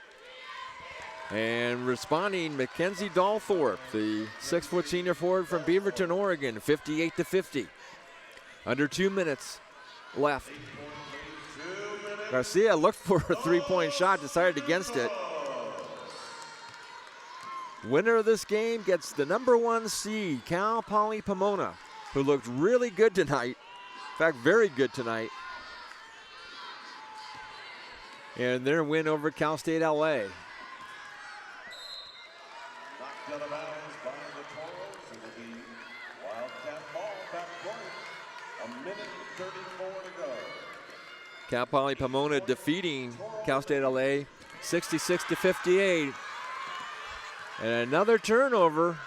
And responding, Mackenzie Dahlthorpe, the 6-foot senior forward from Beaverton, Oregon, 58-50. Under 2 minutes left. Garcia looked for a three-point shot, decided against it. Winner of this game gets the #1 seed, Cal Poly Pomona, who looked really good tonight. In fact, very good tonight. And their win over Cal State LA. Knocked out of bounds by the Toros. It will be Wildcat ball back court. 1:34 to go. Cal Poly Pomona defeating Cal State LA 66-58. And another turnover.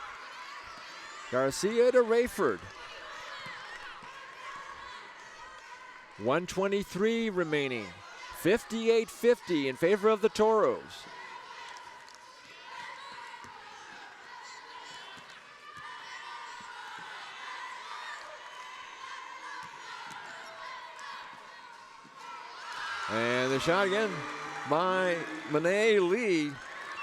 Garcia to Rayford. 1:23 remaining. 58-50 in favor of the Toros. And the shot again by Monet Lee,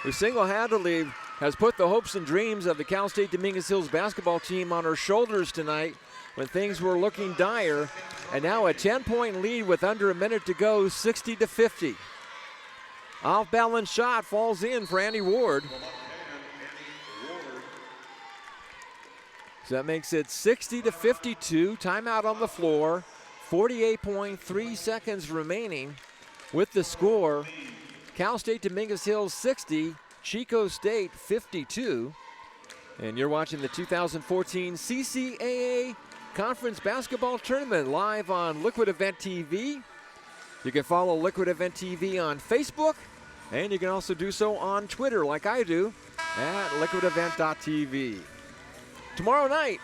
who single-handedly has put the hopes and dreams of the Cal State Dominguez Hills basketball team on her shoulders tonight when things were looking dire. And now a 10-point lead with under a minute to go, 60-50. Off-balance shot falls in for Annie Ward. So that makes it 60-52. Timeout on the floor. 48.3 seconds remaining with the score. Cal State Dominguez Hills 60, Chico State 52. And you're watching the 2014 CCAA Conference Basketball Tournament live on Liquid Event TV. You can follow Liquid Event TV on Facebook, and you can also do so on Twitter like I do at liquidevent.tv. Tomorrow night,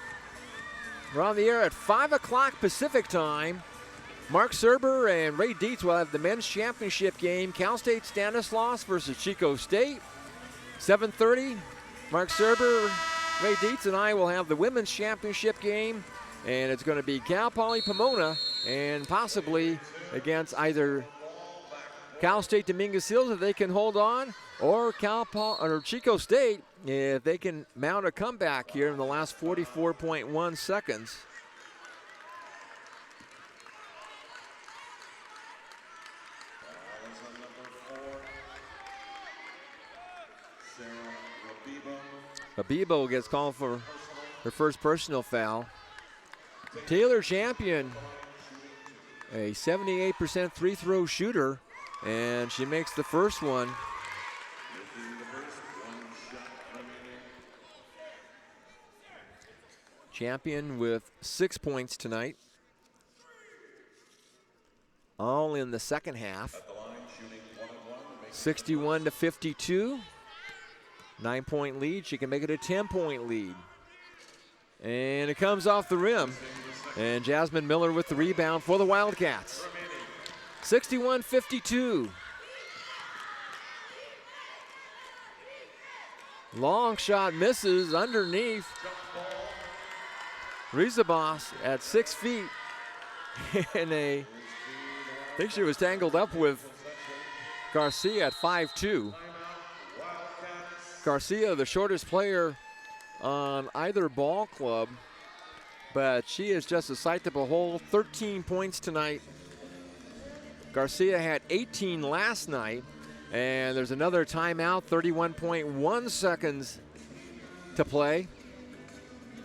we're on the air at 5 o'clock Pacific time. Mark Serber and Ray Dietz will have the men's championship game, Cal State Stanislaus versus Chico State. 7:30, Mark Serber, Ray Dietz, and I will have the women's championship game, and it's going to be Cal Poly Pomona and possibly against either Cal State Dominguez Hills if they can hold on, or Chico State if they can mount a comeback here in the last 44.1 seconds. Abibo gets called for her first personal foul. Taylor Champion, a 78% free throw shooter, and she makes the first one. Champion with 6 points tonight, all in the second half. 61-52, 9-point lead. She can make it a 10-point lead. And it comes off the rim. And Jasmine Miller with the rebound for the Wildcats. 61-52. Long shot misses underneath. Rizabos at 6 feet. And I think she was tangled up with Garcia at 5'2". Garcia, the shortest player on either ball club, but she is just a sight to behold. 13 points tonight. Garcia had 18 last night, and there's another timeout, 31.1 seconds to play.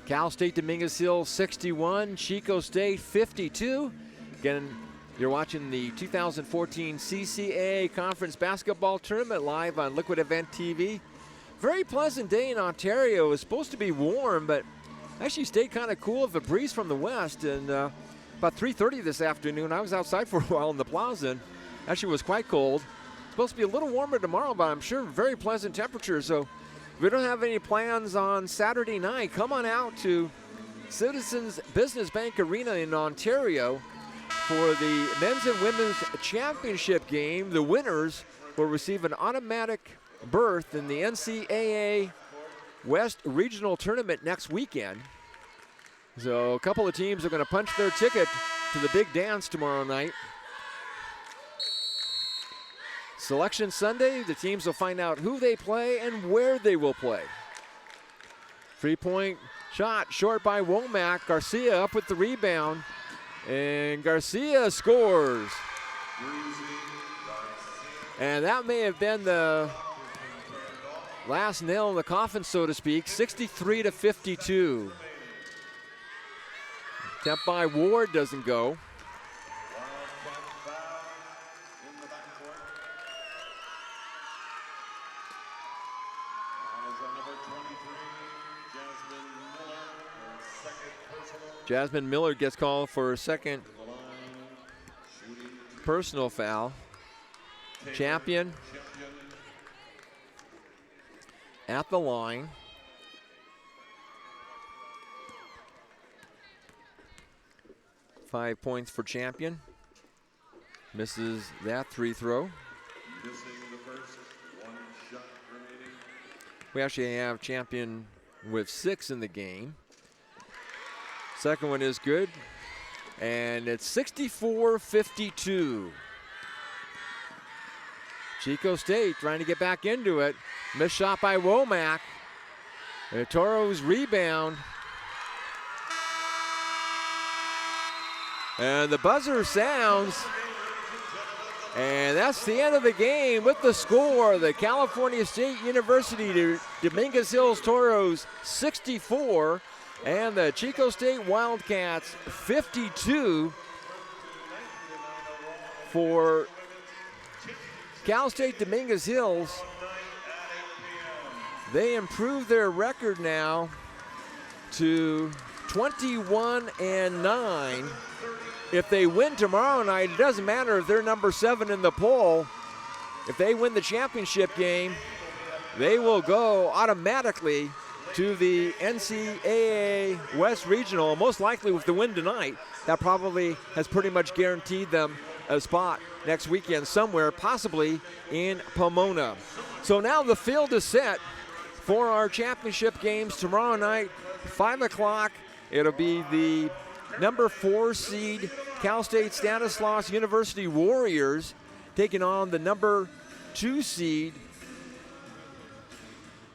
Cal State Dominguez Hills 61, Chico State 52. Again, you're watching the 2014 CCAA Conference Basketball Tournament live on Liquid Event TV. Very pleasant day in Ontario. It was supposed to be warm, but actually stayed kind of cool with a breeze from the west. And about 3:30 this afternoon, I was outside for a while in the plaza, and actually was quite cold. Supposed to be a little warmer tomorrow, but I'm sure very pleasant temperatures. So if we don't have any plans on Saturday night, come on out to Citizens Business Bank Arena in Ontario for the men's and women's championship game. The winners will receive an automatic berth in the NCAA West Regional Tournament next weekend. So a couple of teams are going to punch their ticket to the big dance tomorrow night. Selection Sunday, the teams will find out who they play and where they will play. 3-point shot, short by Womack. Garcia up with the rebound, and Garcia scores. And that may have been the last nail in the coffin, so to speak. 63-52. Attempt by Ward doesn't go. Jasmine Miller gets called for a second personal foul. Champion at the line. Five points for Champion. Misses that free throw. We actually have Champion with 6 in the game. Second one is good, and it's 64-52. Chico State trying to get back into it. Missed shot by Womack. Toro's rebound. And the buzzer sounds. And that's the end of the game with the score. The California State University Dominguez Hills Toros 64. And the Chico State Wildcats 52 for Cal State Dominguez Hills. They improved their record now to 21-9. If they win tomorrow night, it doesn't matter if they're number 7 in the poll. If they win the championship game, they will go automatically to the NCAA West Regional. Most likely with the win tonight, that probably has pretty much guaranteed them a spot next weekend somewhere, possibly in Pomona. So now the field is set for our championship games tomorrow night, 5 o'clock. It'll be the number 4 seed Cal State Stanislaus University Warriors taking on the number 2 seed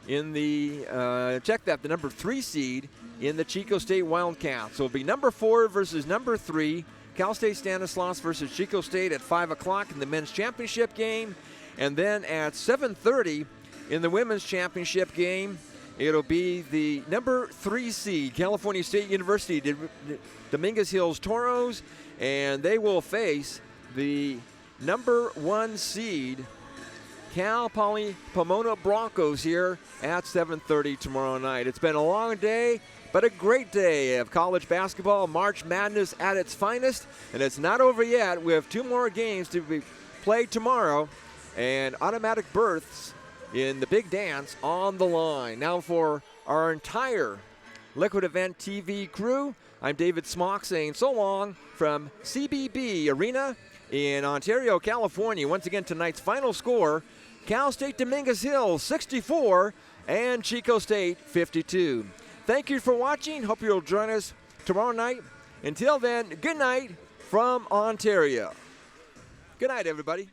in the, the number 3 seed in the Chico State Wildcats. So it'll be number 4 versus number 3, Cal State Stanislaus versus Chico State at 5 o'clock in the men's championship game. And then at 7:30 in the women's championship game, it'll be the number 3 seed, California State University Dominguez Hills Toros, and they will face the number 1 seed, Cal Poly Pomona Broncos, here at 7:30 tomorrow night. It's been a long day, but a great day of college basketball, March Madness at its finest, and it's not over yet. We have 2 more games to be played tomorrow, and automatic berths in the big dance on the line. Now for our entire Liquid Event TV crew, I'm David Smock saying so long from CBB Arena in Ontario, California. Once again, tonight's final score, Cal State Dominguez Hills 64 and Chico State 52. Thank you for watching. Hope you'll join us tomorrow night. Until then, good night from Ontario. Good night, everybody.